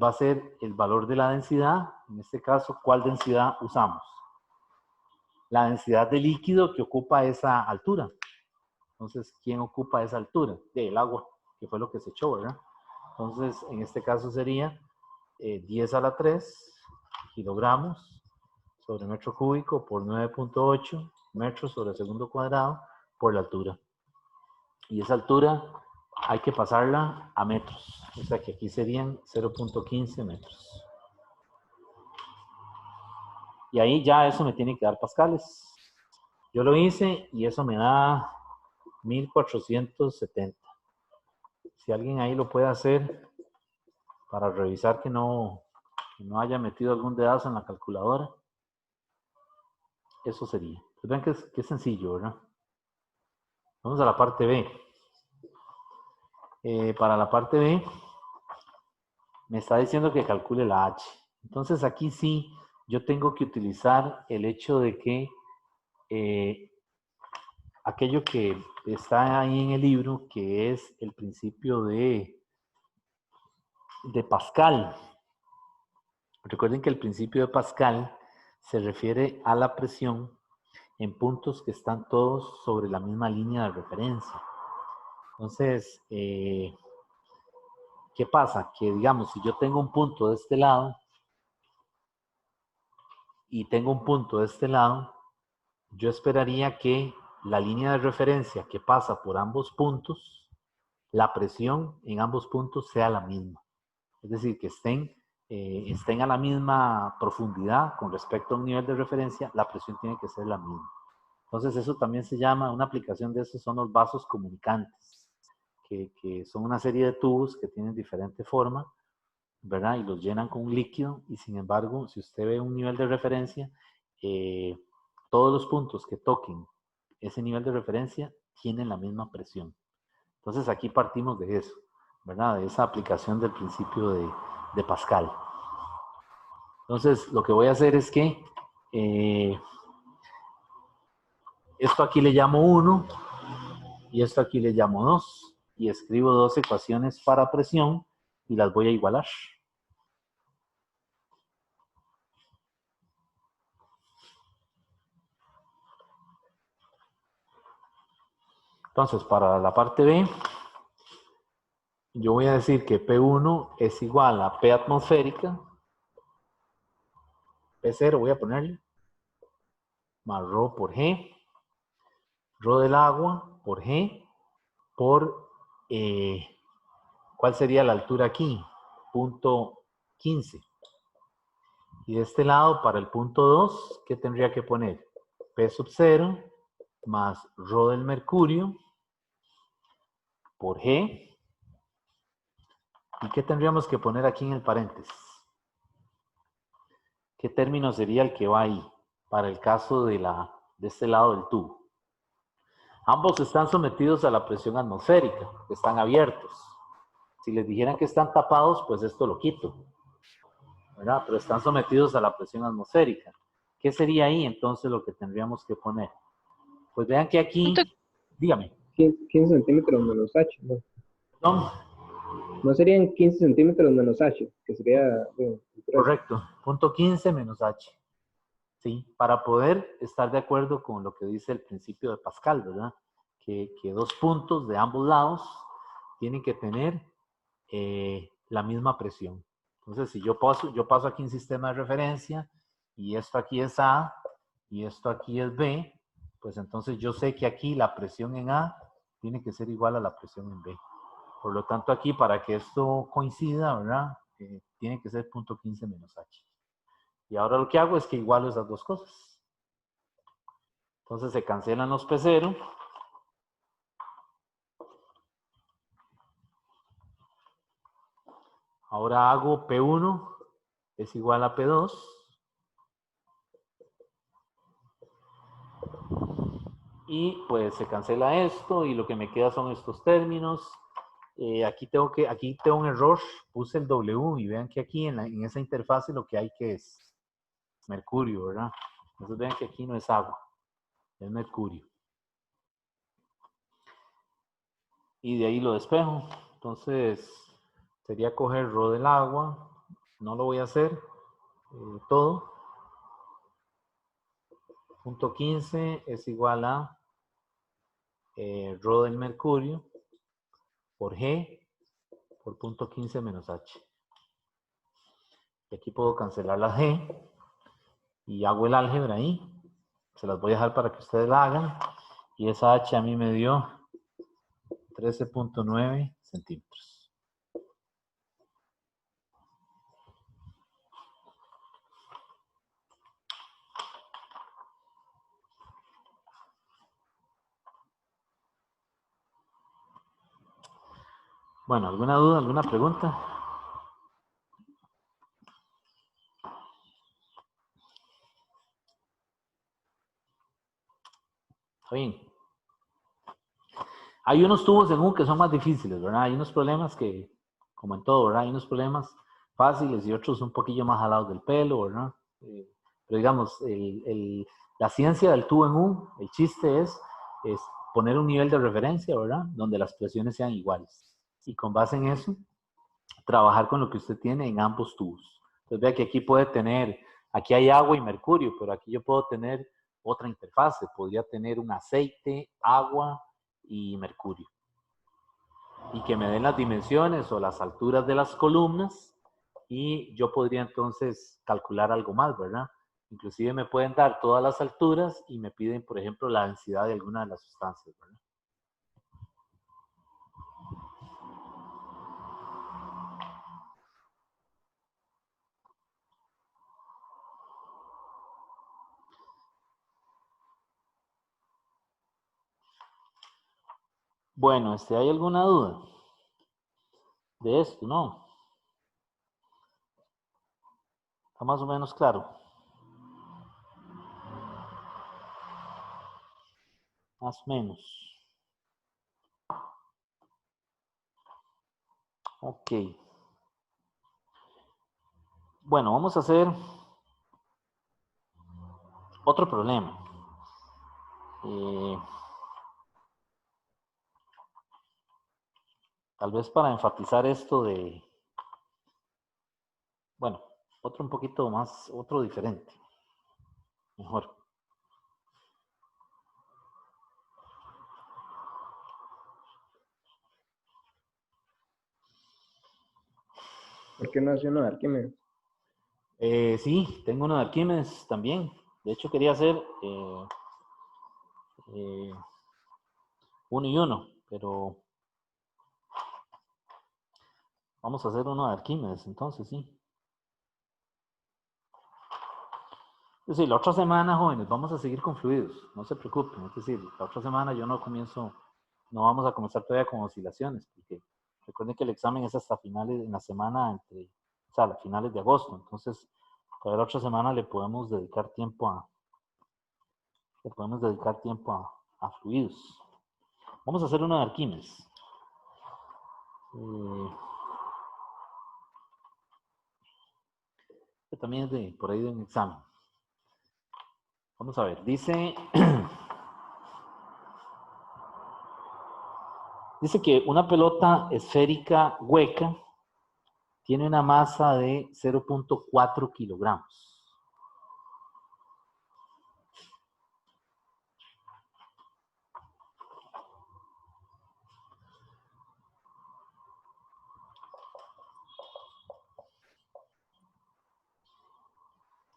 va a ser el valor de la densidad. En este caso, ¿cuál densidad usamos? La densidad de líquido que ocupa esa altura. Entonces, ¿quién ocupa esa altura? El agua, que fue lo que se echó, ¿verdad? Entonces, en este caso sería 10 a la 3 kilogramos sobre metro cúbico por 9.8 metros sobre segundo cuadrado por la altura. Y esa altura hay que pasarla a metros. O sea que aquí serían 0.15 metros. Y ahí ya eso me tiene que dar pascales. Yo lo hice y eso me da 1470. Si alguien ahí lo puede hacer para revisar que no haya metido algún dedazo en la calculadora, eso sería. Pues vean que es sencillo, ¿verdad? Vamos a la parte B. Para la parte B, me está diciendo que calcule la H. Entonces aquí sí, yo tengo que utilizar el hecho de que aquello que está ahí en el libro, que es el principio de Pascal. Recuerden que el principio de Pascal se refiere a la presión en puntos que están todos sobre la misma línea de referencia. Entonces, ¿qué pasa? Que digamos, si yo tengo un punto de este lado y tengo un punto de este lado, yo esperaría que la línea de referencia que pasa por ambos puntos, la presión en ambos puntos sea la misma. Es decir, que estén a la misma profundidad con respecto a un nivel de referencia, la presión tiene que ser la misma. Entonces eso también se llama, una aplicación de eso son los vasos comunicantes, que son una serie de tubos que tienen diferente forma, ¿verdad? Y los llenan con un líquido y sin embargo, si usted ve un nivel de referencia, todos los puntos que toquen ese nivel de referencia tienen la misma presión. Entonces aquí partimos de eso, ¿verdad? De esa aplicación del principio de Pascal. Entonces lo que voy a hacer es que esto aquí le llamo 1 y esto aquí le llamo 2 y escribo dos ecuaciones para presión y las voy a igualar. Entonces, para la parte B, yo voy a decir que P1 es igual a P atmosférica, P0 voy a ponerle, más ρ por G, ρ del agua por G, por, ¿cuál sería la altura aquí? Punto 15. Y de este lado, para el punto 2, ¿qué tendría que poner? P sub 0 más ρ del mercurio por G. ¿Y qué tendríamos que poner aquí en el paréntesis? ¿Qué término sería el que va ahí para el caso de este lado del tubo? Ambos están sometidos a la presión atmosférica, están abiertos. Si les dijeran que están tapados, pues esto lo quito, ¿verdad? Pero están sometidos a la presión atmosférica. ¿Qué sería ahí entonces lo que tendríamos que poner? Pues vean que aquí, dígame. 15 centímetros menos H, ¿no? ¿No? No serían 15 centímetros menos H, que sería... Correcto, punto 15 menos H. Sí, para poder estar de acuerdo con lo que dice el principio de Pascal, ¿verdad? Que dos puntos de ambos lados tienen que tener la misma presión. Entonces, si yo paso aquí un sistema de referencia y esto aquí es A y esto aquí es B, pues entonces yo sé que aquí la presión en A tiene que ser igual a la presión en B. Por lo tanto, aquí para que esto coincida, ¿verdad? Tiene que ser punto 15 menos H. Y ahora lo que hago es que igualo esas dos cosas. Entonces se cancelan los P0. Ahora hago P1 es igual a P2. Y pues se cancela esto y lo que me queda son estos términos. Aquí tengo un error, puse el W y vean que aquí en esa interfase lo que hay que es mercurio, ¿verdad? Entonces vean que aquí no es agua, es mercurio. Y de ahí lo despejo. Entonces sería coger ρ del agua, no lo voy a hacer todo. Punto 15 es igual a ρ del mercurio por G por punto 15 menos H. Y aquí puedo cancelar la G y hago el álgebra ahí. Se las voy a dejar para que ustedes la hagan. Y esa H a mí me dio 13.9 centímetros. Bueno, ¿alguna duda, alguna pregunta? Está bien. Hay unos tubos en U que son más difíciles, ¿verdad? Hay unos problemas que, como en todo, ¿verdad? Hay unos problemas fáciles y otros un poquillo más jalados del pelo, ¿verdad? Pero digamos, la ciencia del tú en U, el chiste es poner un nivel de referencia, ¿verdad? Donde las presiones sean iguales. Y con base en eso, trabajar con lo que usted tiene en ambos tubos. Entonces vea que aquí puede tener, aquí hay agua y mercurio, pero aquí yo puedo tener otra interfase. Podría tener un aceite, agua y mercurio. Y que me den las dimensiones o las alturas de las columnas y yo podría entonces calcular algo más, ¿verdad? Inclusive me pueden dar todas las alturas y me piden, por ejemplo, la densidad de alguna de las sustancias, ¿verdad? Bueno, ¿hay alguna duda de esto? ¿No? ¿Está más o menos claro? Más o menos. Ok. Bueno, vamos a hacer otro problema. Tal vez para enfatizar esto de, bueno, otro un poquito más, otro diferente. Mejor. ¿Por qué no hace uno de Arquímedes? Sí, tengo uno de Arquímedes también. De hecho, quería hacer uno y uno, pero vamos a hacer uno de Arquímedes, entonces sí. Es decir, la otra semana, jóvenes, vamos a seguir con fluidos, no se preocupen. Es decir, la otra semana yo no vamos a comenzar todavía con oscilaciones, porque recuerden que el examen es hasta finales, en la semana o sea, finales de agosto. Entonces, para la otra semana le podemos dedicar tiempo a fluidos. Vamos a hacer uno de Arquímedes. Que también es por ahí de un examen. Vamos a ver, dice que una pelota esférica hueca tiene una masa de 0.4 kilogramos.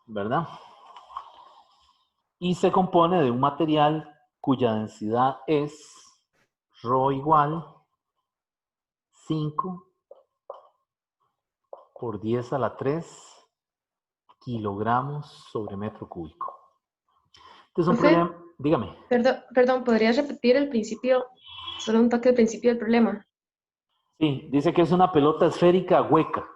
¿Verdad? Y se compone de un material cuya densidad es ρ igual 5 por 10 a la 3 kilogramos sobre metro cúbico. Entonces, un Profe, problema, dígame. Perdón, ¿podrías repetir el principio, solo un toque del principio del problema? Sí, dice que es una pelota esférica hueca,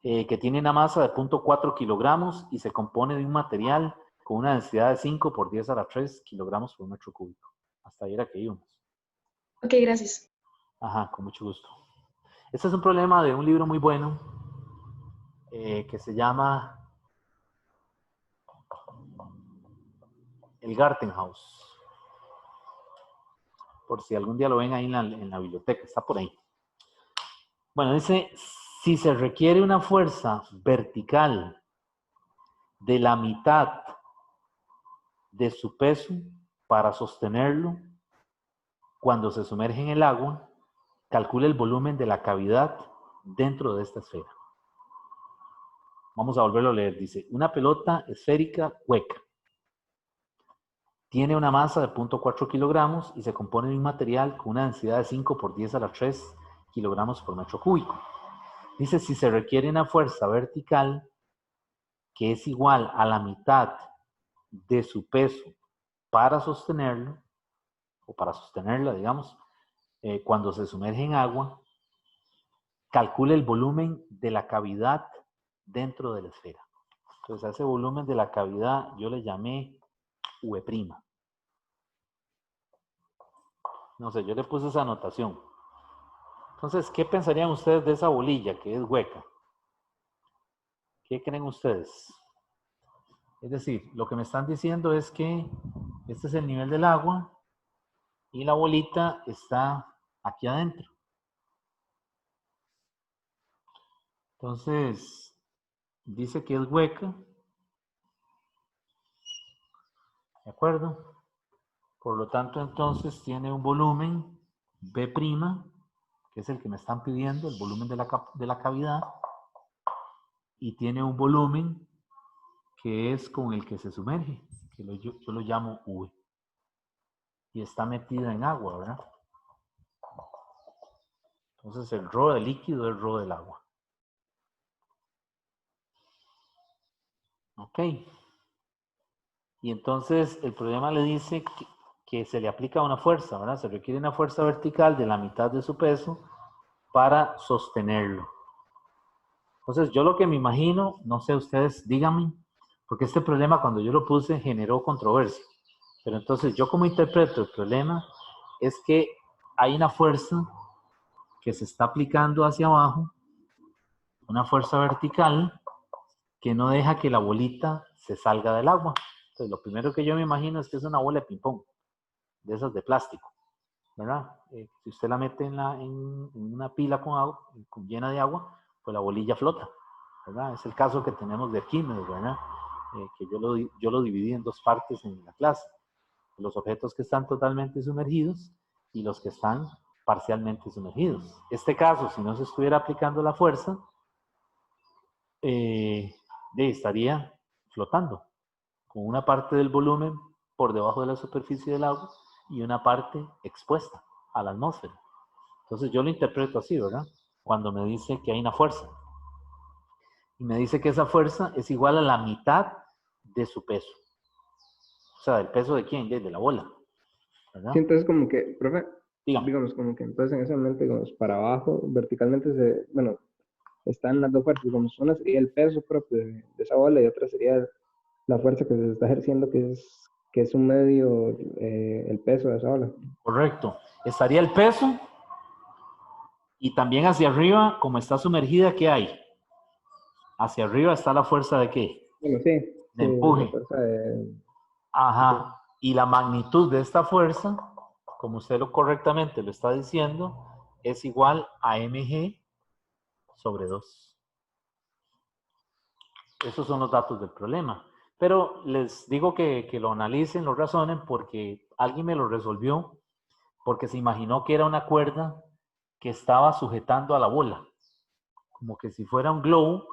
que tiene una masa de 0.4 kilogramos y se compone de un material con una densidad de 5 por 10 a la 3 kilogramos por metro cúbico. Hasta ahí era que íbamos. Ok, gracias. Ajá, con mucho gusto. Este es un problema de un libro muy bueno que se llama El Gartenhaus. Por si algún día lo ven ahí en la biblioteca, está por ahí. Bueno, dice, si se requiere una fuerza vertical de la mitad de su peso para sostenerlo cuando se sumerge en el agua, calcule el volumen de la cavidad dentro de esta esfera. Vamos a volverlo a leer. Dice, una pelota esférica hueca tiene una masa de 0.4 kilogramos y se compone de un material con una densidad de 5 por 10 a la 3 kilogramos por metro cúbico. Dice, si se requiere una fuerza vertical que es igual a la mitad de su peso para sostenerlo, o para sostenerla, digamos, cuando se sumerge en agua, calcule el volumen de la cavidad dentro de la esfera. Entonces, a ese volumen de la cavidad yo le llamé V'. No sé, yo le puse esa anotación. Entonces, ¿qué pensarían ustedes de esa bolilla que es hueca? ¿Qué creen ustedes? Es decir, lo que me están diciendo es que este es el nivel del agua y la bolita está aquí adentro. Entonces, dice que es hueca. ¿De acuerdo? Por lo tanto, entonces tiene un volumen B', que es el que me están pidiendo, el volumen de la cavidad, y tiene un volumen que es con el que se sumerge, que yo lo llamo V. Y está metida en agua, ¿verdad? Entonces el ρ del líquido es ρ del agua. Ok. Y entonces el problema le dice que se le aplica una fuerza, ¿verdad? Se requiere una fuerza vertical de la mitad de su peso para sostenerlo. Entonces yo lo que me imagino, no sé ustedes, díganme, porque este problema cuando yo lo puse generó controversia. Pero entonces yo como interpreto el problema es que hay una fuerza que se está aplicando hacia abajo, una fuerza vertical que no deja que la bolita se salga del agua. Entonces lo primero que yo me imagino es que es una bola de ping-pong, de esas de plástico, ¿verdad? Si usted la mete en una pila con agua, llena de agua, pues la bolilla flota, ¿verdad? Es el caso que tenemos de Arquímedes, ¿verdad? Que yo lo dividí en dos partes en la clase. Los objetos que están totalmente sumergidos y los que están parcialmente sumergidos. Este caso, si no se estuviera aplicando la fuerza, estaría flotando, con una parte del volumen por debajo de la superficie del agua y una parte expuesta a la atmósfera. Entonces yo lo interpreto así, ¿verdad? Cuando me dice que hay una fuerza. Y me dice que esa fuerza es igual a la mitad de su peso. O sea, ¿del peso de quién? De la bola, ¿verdad? Sí, entonces como que, profe, Dígame. digamos, como que entonces en ese momento, digamos, para abajo, verticalmente, bueno, están las dos fuerzas, digamos, una sería el peso propio de esa bola y otra sería la fuerza que se está ejerciendo, que es un medio, el peso de esa ola. Correcto. Estaría el peso y también hacia arriba, como está sumergida, ¿qué hay? Hacia arriba está la fuerza de ¿qué? Bueno, sí, De sí, empuje. la fuerza de... Ajá. Y la magnitud de esta fuerza, como usted correctamente lo está diciendo, es igual a mg sobre 2. Esos son los datos del problema. Pero les digo que lo analicen, lo razonen, porque alguien me lo resolvió, porque se imaginó que era una cuerda que estaba sujetando a la bola, como que si fuera un globo,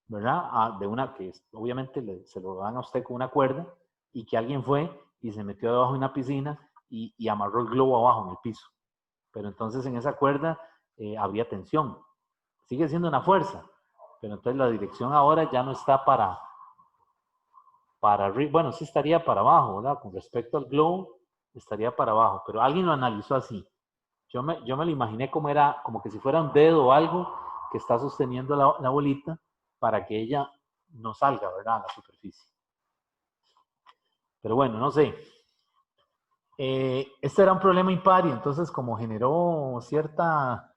¿verdad? De una que obviamente se lo dan a usted con una cuerda y que alguien fue y se metió debajo de una piscina y amarró el globo abajo en el piso. Pero entonces en esa cuerda habría tensión. Sigue siendo una fuerza, pero entonces la dirección ahora ya no está para arriba. Bueno, sí estaría para abajo, ¿verdad? Con respecto al globo, estaría para abajo, pero alguien lo analizó así. Yo me lo imaginé como que si fuera un dedo o algo que está sosteniendo la bolita para que ella no salga, ¿verdad? A la superficie. Pero bueno, no sé. Este era un problema impar y entonces como generó cierta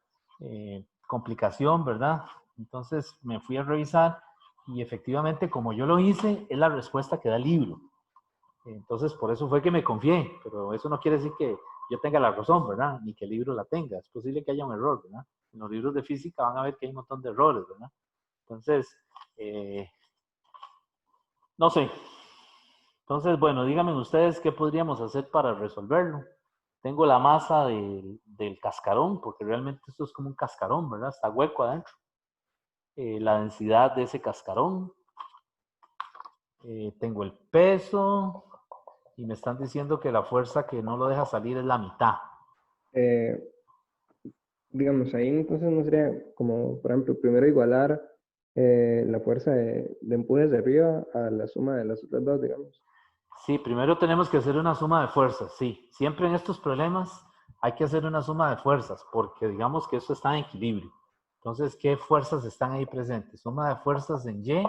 complicación, ¿verdad? Entonces me fui a revisar y efectivamente como yo lo hice, es la respuesta que da el libro. Entonces por eso fue que me confié, pero eso no quiere decir que yo tenga la razón, ¿verdad? Ni que el libro la tenga. Es posible que haya un error, ¿verdad? En los libros de física van a ver que hay un montón de errores, ¿verdad? Entonces, no sé. Entonces, bueno, díganme ustedes qué podríamos hacer para resolverlo. Tengo la masa del cascarón, porque realmente esto es como un cascarón, ¿verdad? Está hueco adentro. La densidad de ese cascarón. Tengo el peso. Y me están diciendo que la fuerza que no lo deja salir es la mitad. Digamos, ahí entonces no sería como, por ejemplo, primero igualar la fuerza de empuje de arriba a la suma de las otras dos, digamos. Sí, primero tenemos que hacer una suma de fuerzas, sí. Siempre en estos problemas hay que hacer una suma de fuerzas, porque digamos que esto está en equilibrio. Entonces, ¿qué fuerzas están ahí presentes? Suma de fuerzas en Y.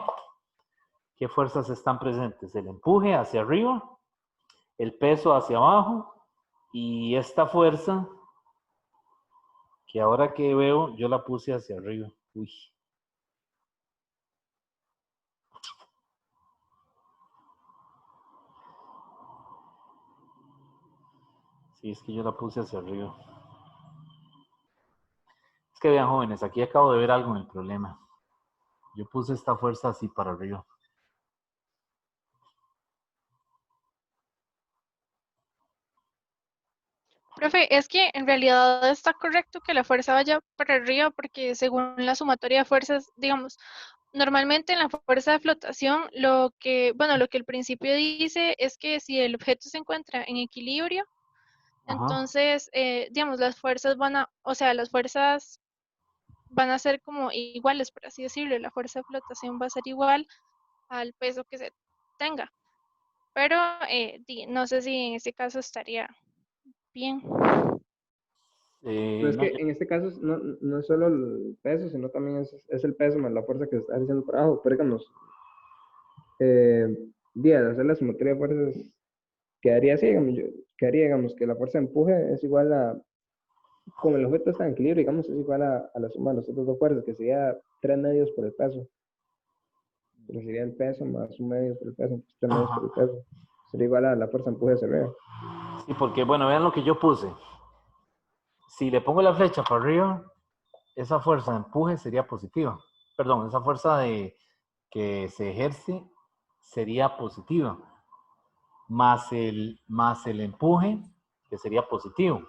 ¿Qué fuerzas están presentes? El empuje hacia arriba, el peso hacia abajo, y esta fuerza, que ahora que veo, yo la puse hacia arriba. Uy. Sí, es que yo la puse hacia arriba. Es que vean, jóvenes, aquí acabo de ver algo en el problema. Yo puse esta fuerza así para arriba. Profe, es que en realidad está correcto que la fuerza vaya para arriba porque según la sumatoria de fuerzas, digamos, normalmente en la fuerza de flotación, lo que el principio dice es que si el objeto se encuentra en equilibrio, Ajá. entonces, digamos, las fuerzas van a ser como iguales, por así decirlo. La fuerza de flotación va a ser igual al peso que se tenga. Pero no sé si en este caso estaría bien. Pero es No, que en este caso no es solo el peso, sino también es el peso más la fuerza que se está ejerciendo por abajo. Pero digamos, al hacer la sumatoria de fuerzas, quedaría así, digamos, quedaría, digamos, que la fuerza de empuje es igual a, como el objeto está en equilibrio, digamos, es igual a la suma de las otras dos fuerzas, que sería 3 medios por el peso. Pero sería el peso más 1 medio por el peso, pues 3 medios por el ajá. peso. Sería igual a la fuerza de empuje hacia arriba. Sí, porque, bueno, vean lo que yo puse. Si le pongo la flecha para arriba, esa fuerza de empuje sería positiva. Perdón, esa fuerza que se ejerce sería positiva. Más el empuje, que sería positivo.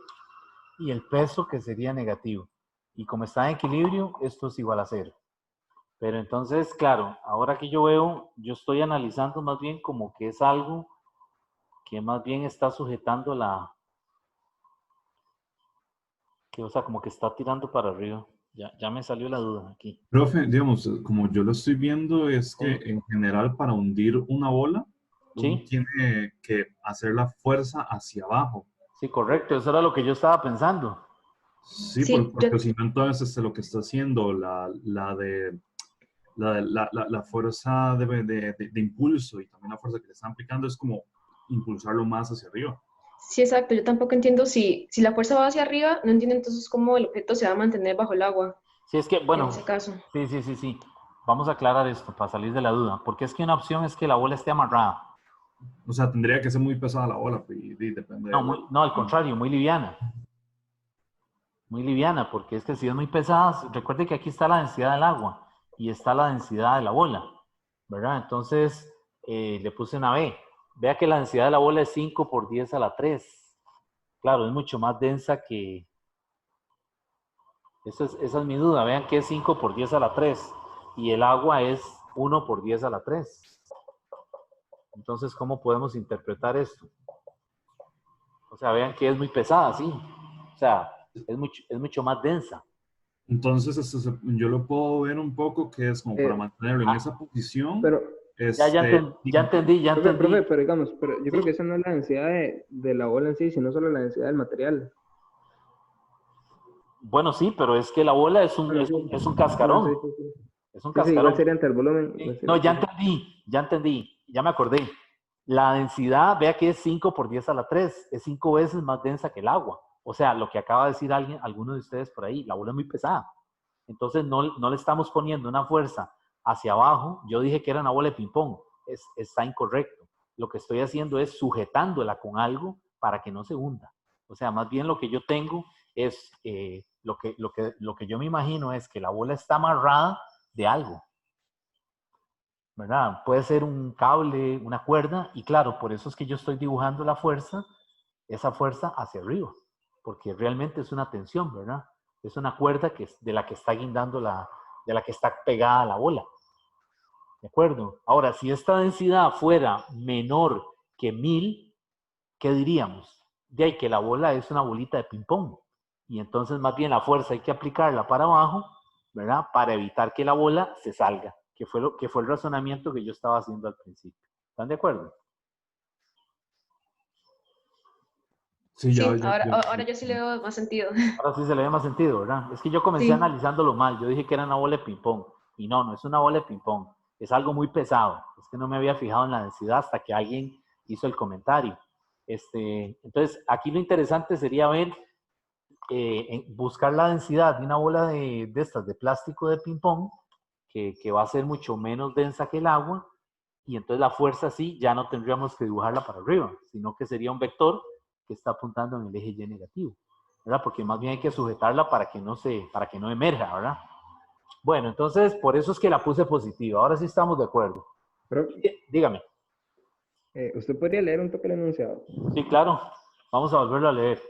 Y el peso, que sería negativo. Y como está en equilibrio, esto es igual a 0. Pero entonces, claro, ahora que yo veo, yo estoy analizando más bien como que es algo que más bien está sujetando o sea, como que está tirando para arriba. Ya me salió la duda aquí. Profe, digamos, como yo lo estoy viendo, es que Sí, en general para hundir una bola, uno sí, tiene que hacer la fuerza hacia abajo. sí, correcto. Eso era lo que yo estaba pensando. Sí, Sí, yo, porque si no, entonces lo que está haciendo la fuerza de impulso y también la fuerza que le están aplicando es como impulsarlo más hacia arriba. sí, exacto. Yo tampoco entiendo si la fuerza va hacia arriba, no entiendo entonces cómo el objeto se va a mantener bajo el agua Sí, es que, en bueno, ese caso. sí. Vamos a aclarar esto para salir de la duda. Porque es que una opción es que la bola esté amarrada. O sea, tendría que ser muy pesada la bola, pues, y depende No, del... no, al contrario, muy liviana. Muy liviana, porque es que si es muy pesada, recuerde que aquí está la densidad del agua y está la densidad de la bola, ¿verdad? Entonces, le puse una B. Vea que la densidad de la bola es 5 por 10 a la 3. Claro, es mucho más densa que... Esa es mi duda. Vean que es 5 por 10 a la 3 y el agua es 1 por 10 a la 3. Entonces, ¿cómo podemos interpretar esto? O sea, vean que es muy pesada, sí. O sea, es mucho más densa. Entonces, yo lo puedo ver un poco que es como para Eh, mantenerlo en esa Ah, posición, pero, ya entendí, ya profe, entendí. pero digamos, pero yo creo que Sí. esa no es la densidad de la bola en sí, sino solo la densidad del material. Bueno, sí, pero es que la bola es un, Bueno, es sí. un, es un No, sí, cascarón. sí, sí. Es un Sí, sí, igual cascarón. sería entre el volumen. Igual No, sería, sí, sí. ya entendí, ya me acordé. La densidad, vea que es 5 por 10 a la 3, es 5 veces más densa que el agua. O sea, lo que acaba de decir alguno de ustedes por ahí, la bola es muy pesada. Entonces no le estamos poniendo una fuerza hacia abajo. Yo dije que era una bola de ping-pong. Está incorrecto. Lo que estoy haciendo es sujetándola con algo para que no se hunda. O sea, más bien lo que yo tengo es, lo que yo me imagino es que la bola está amarrada de algo, ¿verdad? Puede ser un cable, una cuerda, y claro, por eso es que yo estoy dibujando esa fuerza hacia arriba, porque realmente es una tensión, ¿verdad? Es una cuerda de la que está guindando de la que está pegada a la bola, ¿de acuerdo? Ahora, si esta densidad fuera menor que 1000, ¿qué diríamos? De ahí que la bola es una bolita de ping-pong, y entonces más bien la fuerza hay que aplicarla para abajo, ¿verdad? Para evitar que la bola se salga, que fue el razonamiento que yo estaba haciendo al principio. ¿Están de acuerdo? Sí, Sí, ahora yo sí le veo más sentido. Ahora sí se le ve más sentido, ¿verdad? Es que yo comencé Sí, analizándolo mal. Yo dije que era una bola de ping-pong. Y no es una bola de ping-pong. Es algo muy pesado. Es que no me había fijado en la densidad hasta que alguien hizo el comentario. Entonces, aquí lo interesante sería ver, buscar la densidad de una bola de estas, de plástico de ping-pong, que va a ser mucho menos densa que el agua. Y entonces la fuerza sí, ya no tendríamos que dibujarla para arriba, sino que sería un vector que está apuntando en el eje Y negativo, ¿verdad? Porque más bien hay que sujetarla para que no emerja, ¿verdad? Bueno, entonces, por eso es que la puse positiva. Ahora sí estamos de acuerdo. Pero, Dígame. ¿usted podría leer un toque el enunciado? Sí, claro. Vamos a volverlo a leer.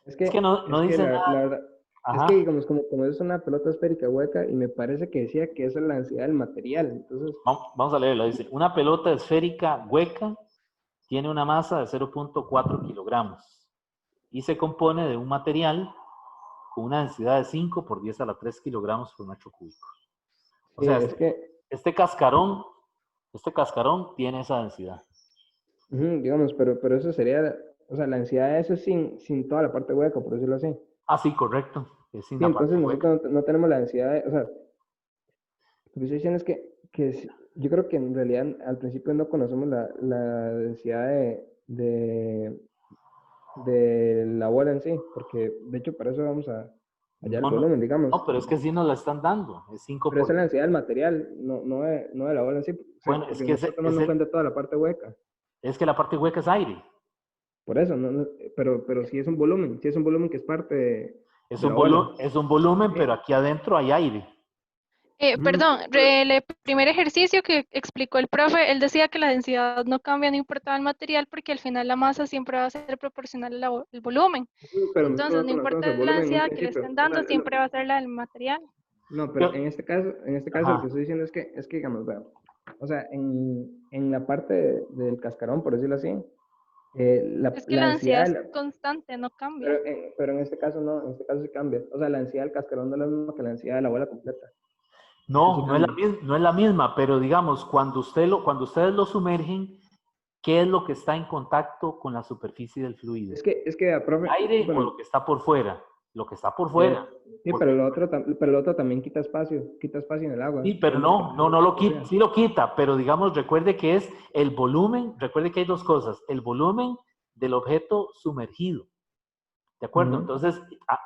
Es Es que no es que dice la nada. verdad, es Ajá. que digamos, como es una pelota esférica hueca, y me parece que decía que esa es la densidad del material. Entonces, Vamos a leerlo. Dice, una pelota esférica hueca tiene una masa de 0.4 kilogramos y se compone de un material con una densidad de 5 por 10 a la 3 kilogramos por metro cúbico. O sí, sea, es que, este cascarón tiene esa densidad. digamos, pero eso sería, o sea, la densidad de eso es sin toda la parte hueca, por decirlo así. Ah, sí, correcto. Es sin Sí, la parte entonces hueca. nosotros no tenemos la densidad o sea, lo que estoy diciendo es yo creo que en realidad al principio no conocemos la densidad de la bola en sí, porque de hecho para eso vamos a hallar el No, no, volumen, digamos. no, pero es que sí nos la están dando. Es 5 Pero esa por... es la densidad del material, no de la bola en sí, Bueno, porque no está tomando en cuenta toda la parte hueca. es que la parte hueca es aire. Por eso, pero si es un volumen, que es parte Es de la bola. es un volumen, Sí. pero aquí adentro hay aire. Perdón, el primer ejercicio que explicó el profe, él decía que la densidad no cambia, no importa el material, porque al final la masa siempre va a ser proporcional al volumen. Pero nosotros Entonces, no no conocemos el importa la volumen en un densidad que le principio. estén O sea, dando, siempre va a ser la del material. no, pero Yo- en este caso lo que Ajá. estoy diciendo es que digamos, vea, o sea, en la parte del cascarón, por decirlo así, Es que la la densidad densidad, es constante, no cambia. pero en este caso no, en este caso sí cambia. O sea, la densidad del cascarón no es la misma que la densidad de la bola completa. Eso sí No, cambia. no es la misma, pero digamos, cuando ustedes lo sumergen, ¿qué es lo que está en contacto con la superficie del fluido? Es que, profe, ¿Aire o bueno, lo que está por fuera? Lo que está por fuera. sí, Porque- pero lo otro también quita espacio en el agua. sí, pero Es lo que no lo quita, decía. sí lo quita, pero digamos, recuerde que es el volumen, recuerde que hay dos cosas, el volumen del objeto sumergido, ¿de acuerdo? Ujú. Entonces,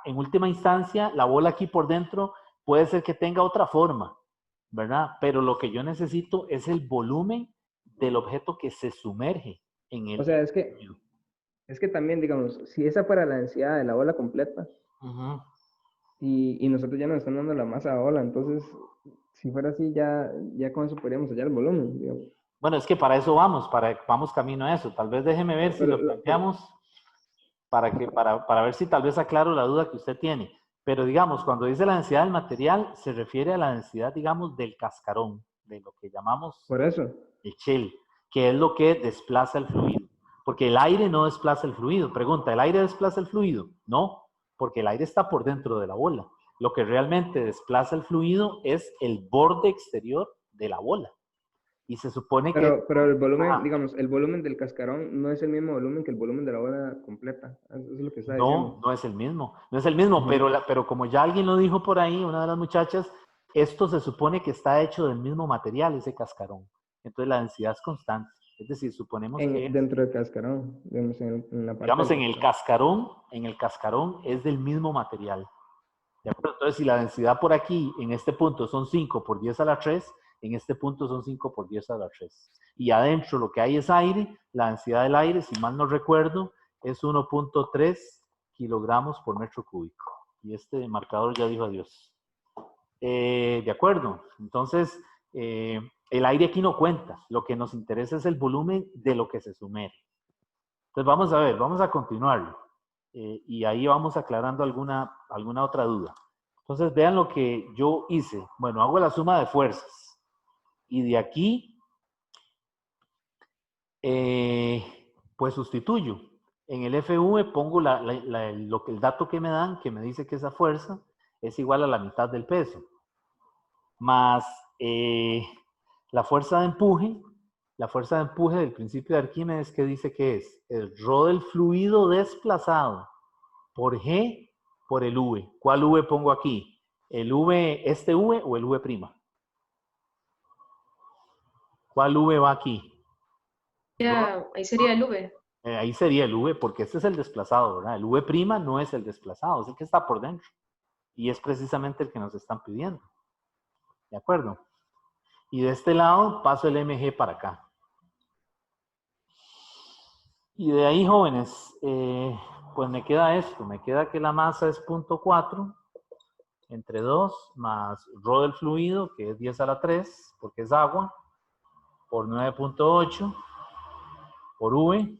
en última instancia, la bola aquí por dentro puede ser que tenga otra forma, ¿verdad? Pero lo que yo necesito es el volumen del objeto que se sumerge en O el sea, fluido. es que también, digamos, si esa fuera la densidad de la bola completa, Ujú. y nosotros ya nos están dando la masa de bola, entonces, si fuera así, ya con eso podríamos hallar el volumen, digamos. Bueno, es que para eso vamos camino a eso. Tal vez déjeme ver si lo planteamos para ver si tal vez aclaro la duda que usted tiene. Pero digamos, cuando dice la densidad del material, se refiere a la densidad, digamos, del cascarón, de lo que llamamos Por eso. el shell, que es lo que desplaza el fluido. Porque el aire no desplaza el fluido. Pregunta, ¿el aire desplaza el fluido? No, porque el aire está por dentro de la bola. Lo que realmente desplaza el fluido es el borde exterior de la bola. Y se supone que... Pero el volumen, Ajá. digamos, el volumen del cascarón no es el mismo volumen que el volumen de la bola completa. Eso es lo que está diciendo. No, no es el mismo. No es el mismo, Ujú. pero como ya alguien lo dijo por ahí, una de las muchachas, esto se supone que está hecho del mismo material, ese cascarón. Entonces la densidad es constante. Es decir, suponemos que, Dentro del cascarón, digamos, en la parte digamos, del cascarón. en el cascarón es del mismo material. ¿De acuerdo? Entonces, si la densidad por aquí, en este punto, son 5 por 10 a la 3, en este punto son 5 por 10 a la 3. Y adentro lo que hay es aire. La densidad del aire, si mal no recuerdo, es 1.3 kilogramos por metro cúbico. Y este marcador ya dijo adiós. De acuerdo. Entonces, el aire aquí no cuenta. Lo que nos interesa es el volumen de lo que se sumerge. Entonces, vamos a ver, vamos a continuarlo. Y ahí vamos aclarando alguna otra duda. Entonces, vean lo que yo hice. Bueno, hago la suma de fuerzas. Y de aquí, pues sustituyo. En el FV pongo el dato que me dan, que me dice que esa fuerza es igual a la mitad del peso. Más la fuerza de empuje del principio de Arquímedes, que dice que es el rho del fluido desplazado por G por el V. ¿Cuál V pongo aquí? ¿El V, este V o el V'? ¿Cuál V va aquí? Ya, ahí sería el V. Ahí sería el V, porque este es el desplazado, ¿verdad? El V' no es el desplazado, es el que está por dentro. Y es precisamente el que nos están pidiendo. ¿De acuerdo? Y de este lado paso el mg para acá. Y de ahí, jóvenes, Pues me queda esto, me queda que la masa es 0.4 entre 2 más ρ del fluido, que es 10 a la 3, porque es agua, por 9.8 por V,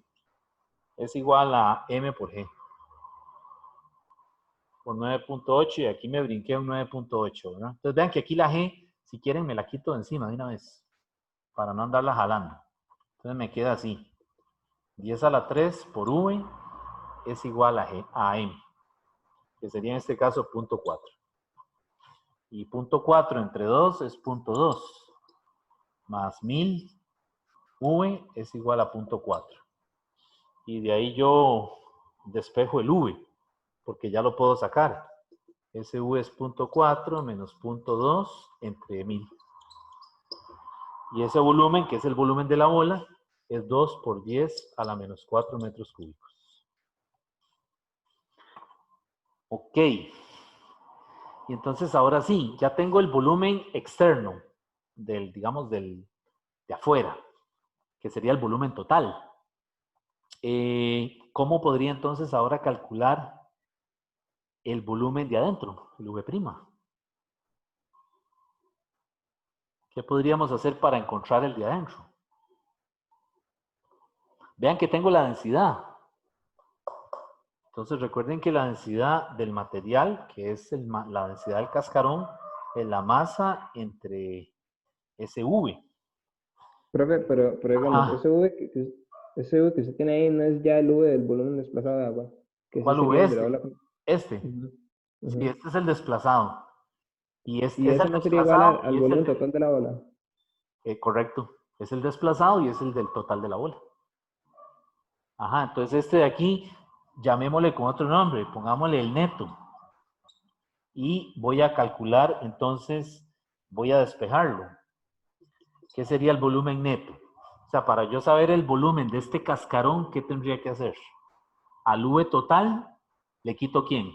es igual a M por G. Por 9.8 y aquí me brinqué un 9.8, ¿verdad? Entonces vean que aquí la G, si quieren me la quito de encima de una vez, para no andarla jalando. Entonces me queda así. 10 a la 3 por V es igual a M, que sería en este caso 0.4. Y 0.4 entre 2 es 0.2, más 1000, V es igual a 0.4. Y de ahí yo despejo el V, porque ya lo puedo sacar. Ese V es 0.4 menos 0.2 entre 1000. Y ese volumen, que es el volumen de la bola, es 2 por 10 a la menos 4 metros cúbicos. Ok. Y entonces ahora sí, ya tengo el volumen externo, digamos, de afuera, que sería el volumen total. ¿Cómo podría entonces ahora calcular el volumen de adentro, el V'? ¿Qué podríamos hacer para encontrar el de adentro? Vean que tengo la densidad. Entonces recuerden que la densidad del material, que es la densidad del cascarón, es la masa entre ese V. Profe, pero digamos, Ajá. ese V que usted tiene ahí no es ya el V del volumen desplazado de agua. Que ese ¿Cuál sería V? el de la Este. ola. Este. Ujú, Sí, ujú. este es el desplazado. Y es Y ese el no sería igual desplazado al y es el volumen total de la ola. correcto. Es el desplazado y es el del total de la bola. Ajá, entonces este de aquí, llamémosle con otro nombre, pongámosle el neto. Y voy a calcular, entonces, voy a despejarlo. ¿Qué sería el volumen neto? O sea, para yo saber el volumen de este cascarón, ¿qué tendría que hacer? Al V total, ¿le quito quién?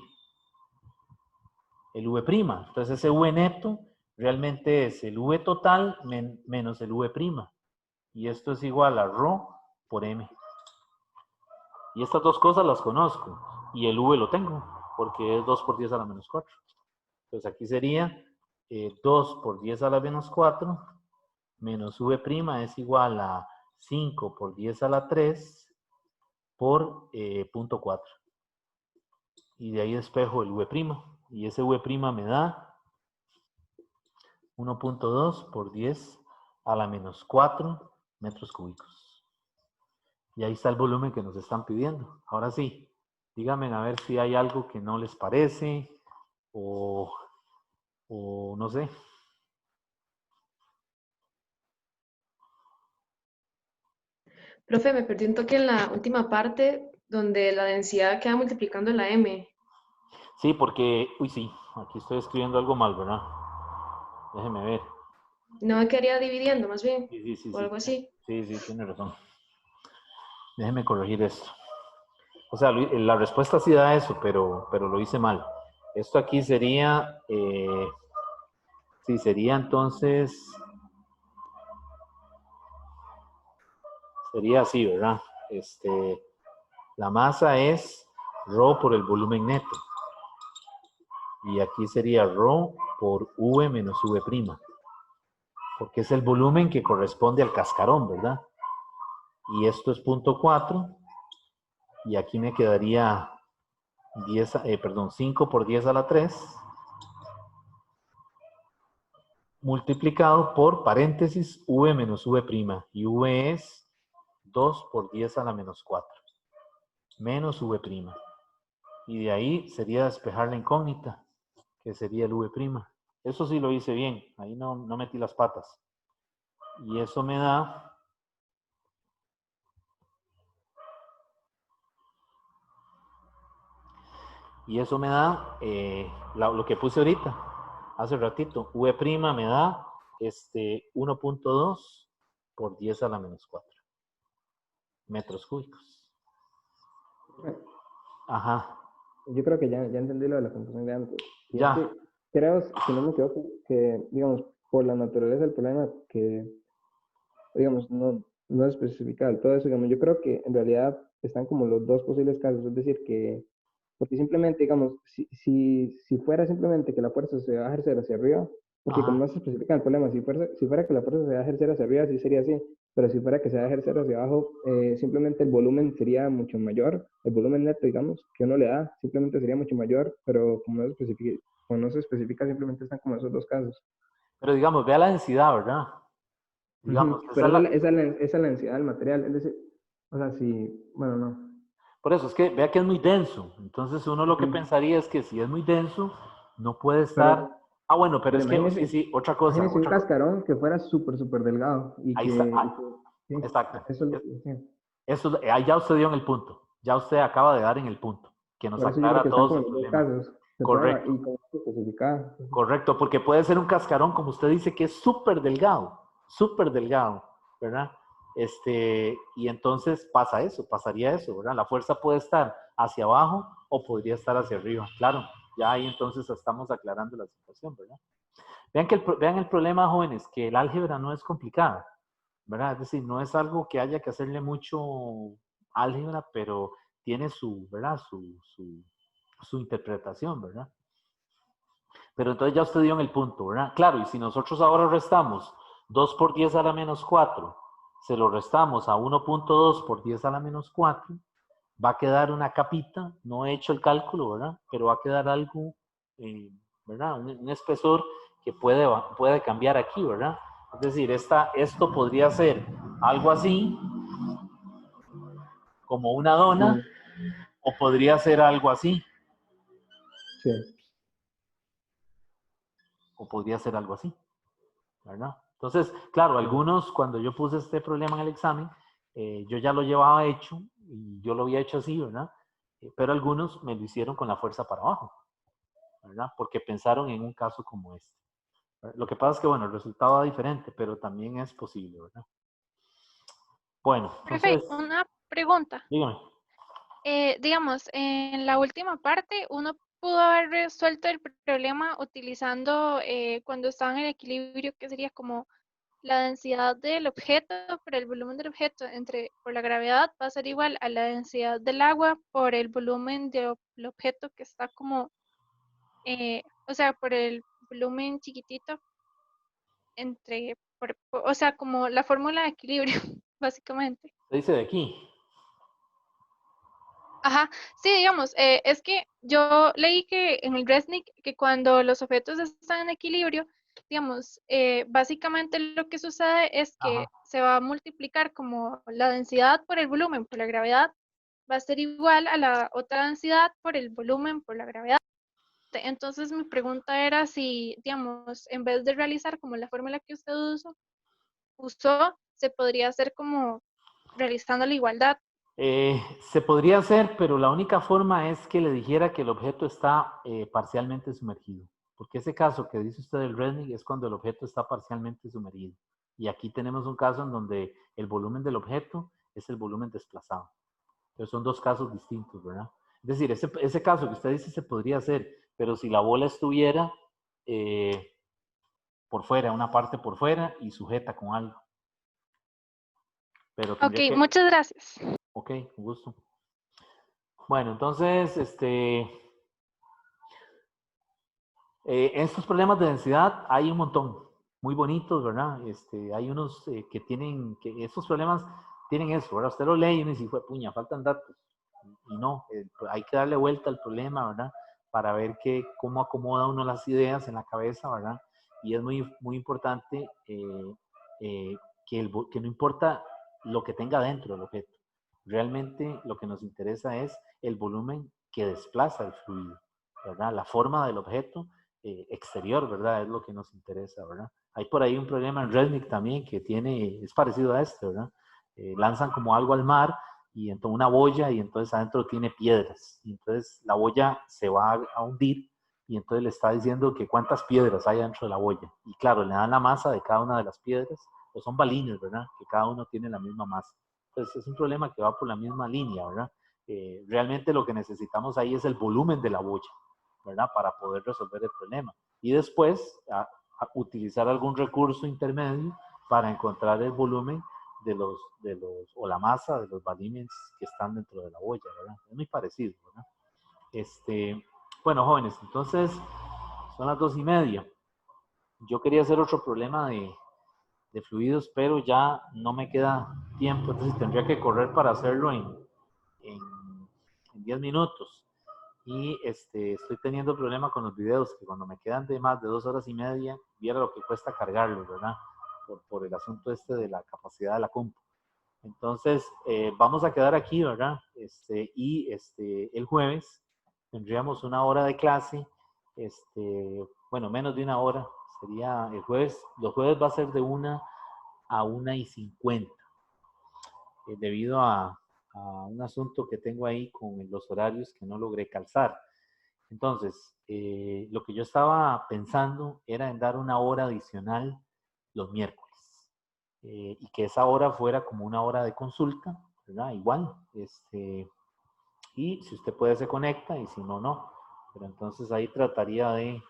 El V'. Entonces ese V neto realmente es el V total menos el V'. Y esto es igual a ρ por M. Y estas dos cosas las conozco. Y el V lo tengo, porque es 2 por 10 a la menos 4. Entonces aquí sería 2 por 10 a la menos 4 menos V' es igual a 5 por 10 a la 3 por 0.4. Y de ahí despejo el V'. Y ese V' me da 1.2 por 10 a la menos 4 metros cúbicos. Y ahí está el volumen que nos están pidiendo. Ahora sí, díganme a ver si hay algo que no les parece o no sé. Profe, me perdí un toque en la última parte donde la densidad queda multiplicando la M. Sí, porque, uy, sí, aquí estoy escribiendo algo mal, ¿verdad? Déjeme ver. No me quedaría dividiendo, más bien, Sí, sí, sí, o sí. algo así. Sí, sí, tiene razón. Déjeme corregir esto. O sea, la respuesta sí da eso, pero lo hice mal. Esto aquí sería, sí, sería entonces, sería así, ¿verdad? La masa es ρ por el volumen neto. Y aquí sería ρ por V menos V'. Porque es el volumen que corresponde al cascarón, ¿verdad? Y esto es 0.4. Y aquí me quedaría 5 por 10 a la 3 multiplicado por paréntesis V menos V'. Y V es 2 por 10 a la menos 4 menos V'. Y de ahí sería despejar la incógnita, que sería el V'. Eso sí lo hice bien, ahí no metí las patas. Y eso me da lo que puse ahorita, hace ratito. V' me da 1.2 por 10 a la menos 4 metros cúbicos. Ajá. Yo creo que ya entendí lo de la confusión de antes. Y es Ya. que creo, si no me equivoco, que, digamos, por la naturaleza del problema, que, digamos, no es especificado todo eso, digamos, yo creo que en realidad están como los dos posibles casos, es decir, que, porque simplemente, digamos, si fuera simplemente que la fuerza se va a ejercer hacia arriba, porque como no se especifica el problema, si fuera que la fuerza se va a ejercer hacia arriba, sí sería así, pero si fuera que se va a ejercer hacia abajo, simplemente el volumen sería mucho mayor, el volumen neto, digamos, que uno le da, simplemente sería mucho mayor, pero como no se especifica, simplemente están como esos dos casos. Pero digamos, vea la densidad, ¿verdad? Digamos, esa Pero es la, esa es la densidad del material, es decir, o sea, si, bueno, no. por eso es que vea que es muy denso. Entonces uno lo que Ujú. pensaría es que si es muy denso, no puede estar. Pero, Ah, bueno, pero pero es que imagínese, sí, otra cosa, imagínese un cascarón que fuera súper, súper delgado y ahí está. sí, Exacto. eso es lo que decía. Ahí ya usted dio en el punto. Ya usted acaba de dar en el punto, que nos Por eso yo digo aclara que están todos como el los dos problema. casos. Se puede, Correcto, y como se especifica. correcto, porque puede ser un cascarón, como usted dice, que es súper delgado, ¿verdad? Y entonces pasa eso, pasaría eso, ¿verdad? La fuerza puede estar hacia abajo o podría estar hacia arriba. Claro, ya ahí entonces estamos aclarando la situación, ¿verdad? Vean el problema, jóvenes, que el álgebra no es complicada, ¿verdad? Es decir, no es algo que haya que hacerle mucho álgebra, pero tiene su, ¿verdad? Su interpretación, ¿verdad? Pero entonces ya usted dio en el punto, ¿verdad? Claro, y si nosotros ahora restamos 2 por 10 a la menos 4, se lo restamos a 1.2 por 10 a la menos 4, va a quedar una capita, no he hecho el cálculo, ¿verdad? Pero va a quedar algo, ¿verdad? Un espesor que puede cambiar aquí, ¿verdad? Es decir, esto podría ser algo así, como una dona, Sí, o podría ser algo así, sí. o podría ser algo así, ¿verdad? Entonces, claro, algunos, cuando yo puse este problema en el examen, yo ya lo llevaba hecho, y yo lo había hecho así, ¿verdad? Pero algunos me lo hicieron con la fuerza para abajo, ¿verdad? Porque pensaron en un caso como este. Lo que pasa es que, bueno, el resultado era diferente, pero también es posible, ¿verdad? Bueno, Profe, entonces, una pregunta. dígame. Digamos, en la última parte, uno pudo haber resuelto el problema utilizando cuando estaban en equilibrio, que sería como la densidad del objeto por el volumen del objeto por la gravedad va a ser igual a la densidad del agua por el volumen del objeto que está como, o sea, por el volumen chiquitito o sea, como la fórmula de equilibrio, básicamente. Se dice de aquí. Ajá, sí, digamos, es que yo leí que en el Resnick que cuando los objetos están en equilibrio, digamos, básicamente lo que sucede es Ajá. que se va a multiplicar como la densidad por el volumen por la gravedad, va a ser igual a la otra densidad por el volumen por la gravedad. Entonces mi pregunta era si, digamos, en vez de realizar como la fórmula que usted usó, se podría hacer como realizando la igualdad. Se podría hacer, pero la única forma es que le dijera que el objeto está parcialmente sumergido. Porque ese caso que dice usted del Resnick es cuando el objeto está parcialmente sumergido. Y aquí tenemos un caso en donde el volumen del objeto es el volumen desplazado. Entonces son dos casos distintos, ¿verdad? Es decir, ese caso que usted dice se podría hacer, pero si la bola estuviera por fuera, una parte por fuera y sujeta con algo. Pero Ok, tendría que... muchas gracias. Ok, un gusto. Bueno, entonces, estos problemas de densidad hay un montón, muy bonitos, ¿verdad? Hay unos que tienen, que estos problemas tienen eso, ¿verdad? Usted lo lee y uno dice, fue puña, faltan datos. Y no, hay que darle vuelta al problema, ¿verdad? Para ver cómo acomoda uno las ideas en la cabeza, ¿verdad? Y es muy, muy importante que no importa lo que tenga dentro del objeto. Realmente lo que nos interesa es el volumen que desplaza el fluido, ¿verdad? La forma del objeto exterior, ¿verdad? Es lo que nos interesa, ¿verdad? Hay por ahí un problema en Resnick también que es parecido a este, ¿verdad? Lanzan como algo al mar y entonces una boya y entonces adentro tiene piedras y entonces la boya se va a hundir y entonces le está diciendo que cuántas piedras hay dentro de la boya. Y claro, le dan la masa de cada una de las piedras, pues son balines, ¿verdad? Que cada uno tiene la misma masa. Entonces es un problema que va por la misma línea, ¿verdad? Realmente lo que necesitamos ahí es el volumen de la boya, ¿verdad? Para poder resolver el problema. Y después utilizar algún recurso intermedio para encontrar el volumen o la masa de los balimens que están dentro de la olla, ¿verdad? Es muy parecido, ¿verdad? Bueno, jóvenes, entonces son las 2:30. Yo quería hacer otro problema de fluidos, pero ya no me queda tiempo, entonces tendría que correr para hacerlo en 10 minutos. Y estoy teniendo problema con los videos, que cuando me quedan de más de 2 horas y media, viera lo que cuesta cargarlos, ¿verdad? Por el asunto de la capacidad de la compu. Entonces, vamos a quedar aquí, ¿verdad? El jueves tendríamos una hora de clase, bueno, menos de una hora, sería el jueves. Los jueves va a ser de 1 a 1:50, debido a un asunto que tengo ahí con los horarios que no logré calzar. Entonces, lo que yo estaba pensando era en dar una hora adicional los miércoles, y que esa hora fuera como una hora de consulta, ¿verdad? Igual, y si usted puede se conecta y si no, no. Pero entonces ahí trataría de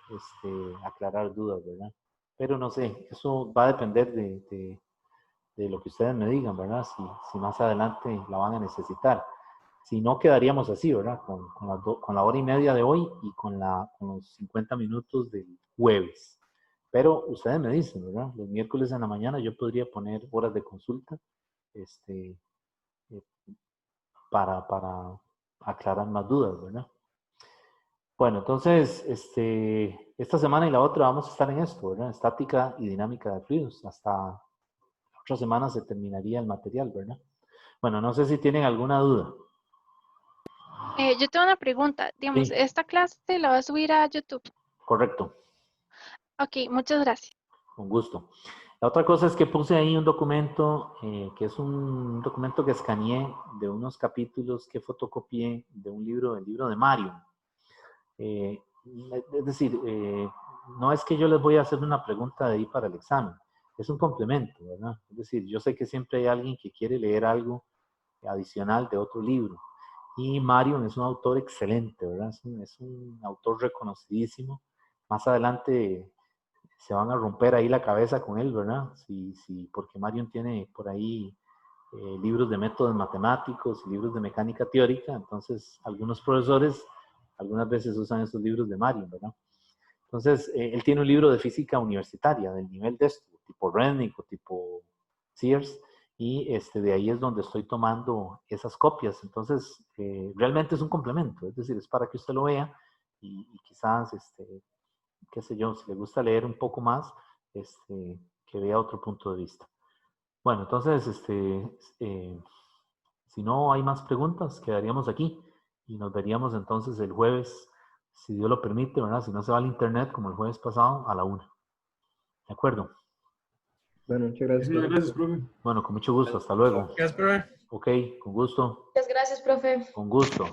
aclarar dudas, ¿verdad? Pero no sé, eso va a depender de lo que ustedes me digan, ¿verdad? Si más adelante la van a necesitar. Si no, quedaríamos así, ¿verdad? Con la hora y media de hoy y con los 50 minutos del jueves. Pero ustedes me dicen, ¿verdad? Los miércoles en la mañana yo podría poner horas de consulta eh, para aclarar más dudas, ¿verdad? Bueno, entonces, esta semana y la otra vamos a estar en esto, ¿verdad? Estática y dinámica de fluidos. Hasta la otra semana se terminaría el material, ¿verdad? Bueno, no sé si tienen alguna duda. Yo tengo una pregunta. Digamos, Sí. ¿esta clase la va a subir a YouTube? Correcto. Ok, muchas gracias. Con gusto. La otra cosa es que puse ahí un documento, que es un documento que escaneé de unos capítulos que fotocopié de un libro, el libro de Mario. Es decir, no es que yo les voy a hacer una pregunta de ahí para el examen, es un complemento, ¿verdad? Es decir, yo sé que siempre hay alguien que quiere leer algo adicional de otro libro. Y Marion es un autor excelente, ¿verdad? Es un autor reconocidísimo. Más adelante se van a romper ahí la cabeza con él, ¿verdad? Porque Marion tiene por ahí libros de métodos matemáticos y libros de mecánica teórica, entonces algunos profesores algunas veces usan esos libros de Marion, ¿verdad? Entonces, él tiene un libro de física universitaria del nivel de esto, tipo Rennick o tipo Sears, y de ahí es donde estoy tomando esas copias. Entonces, realmente es un complemento, es decir, es para que usted lo vea y quizás, qué sé yo, si le gusta leer un poco más, que vea otro punto de vista. Bueno, entonces, si no hay más preguntas, quedaríamos aquí y nos veríamos entonces el jueves, si Dios lo permite, ¿verdad? Si no se va al internet como el jueves pasado, a la 1. ¿De acuerdo? Bueno, muchas gracias. Sí, gracias, profe. Bueno, con mucho gusto. Hasta luego. Gracias, profe. Ok, con gusto. Muchas gracias, profe. Con gusto.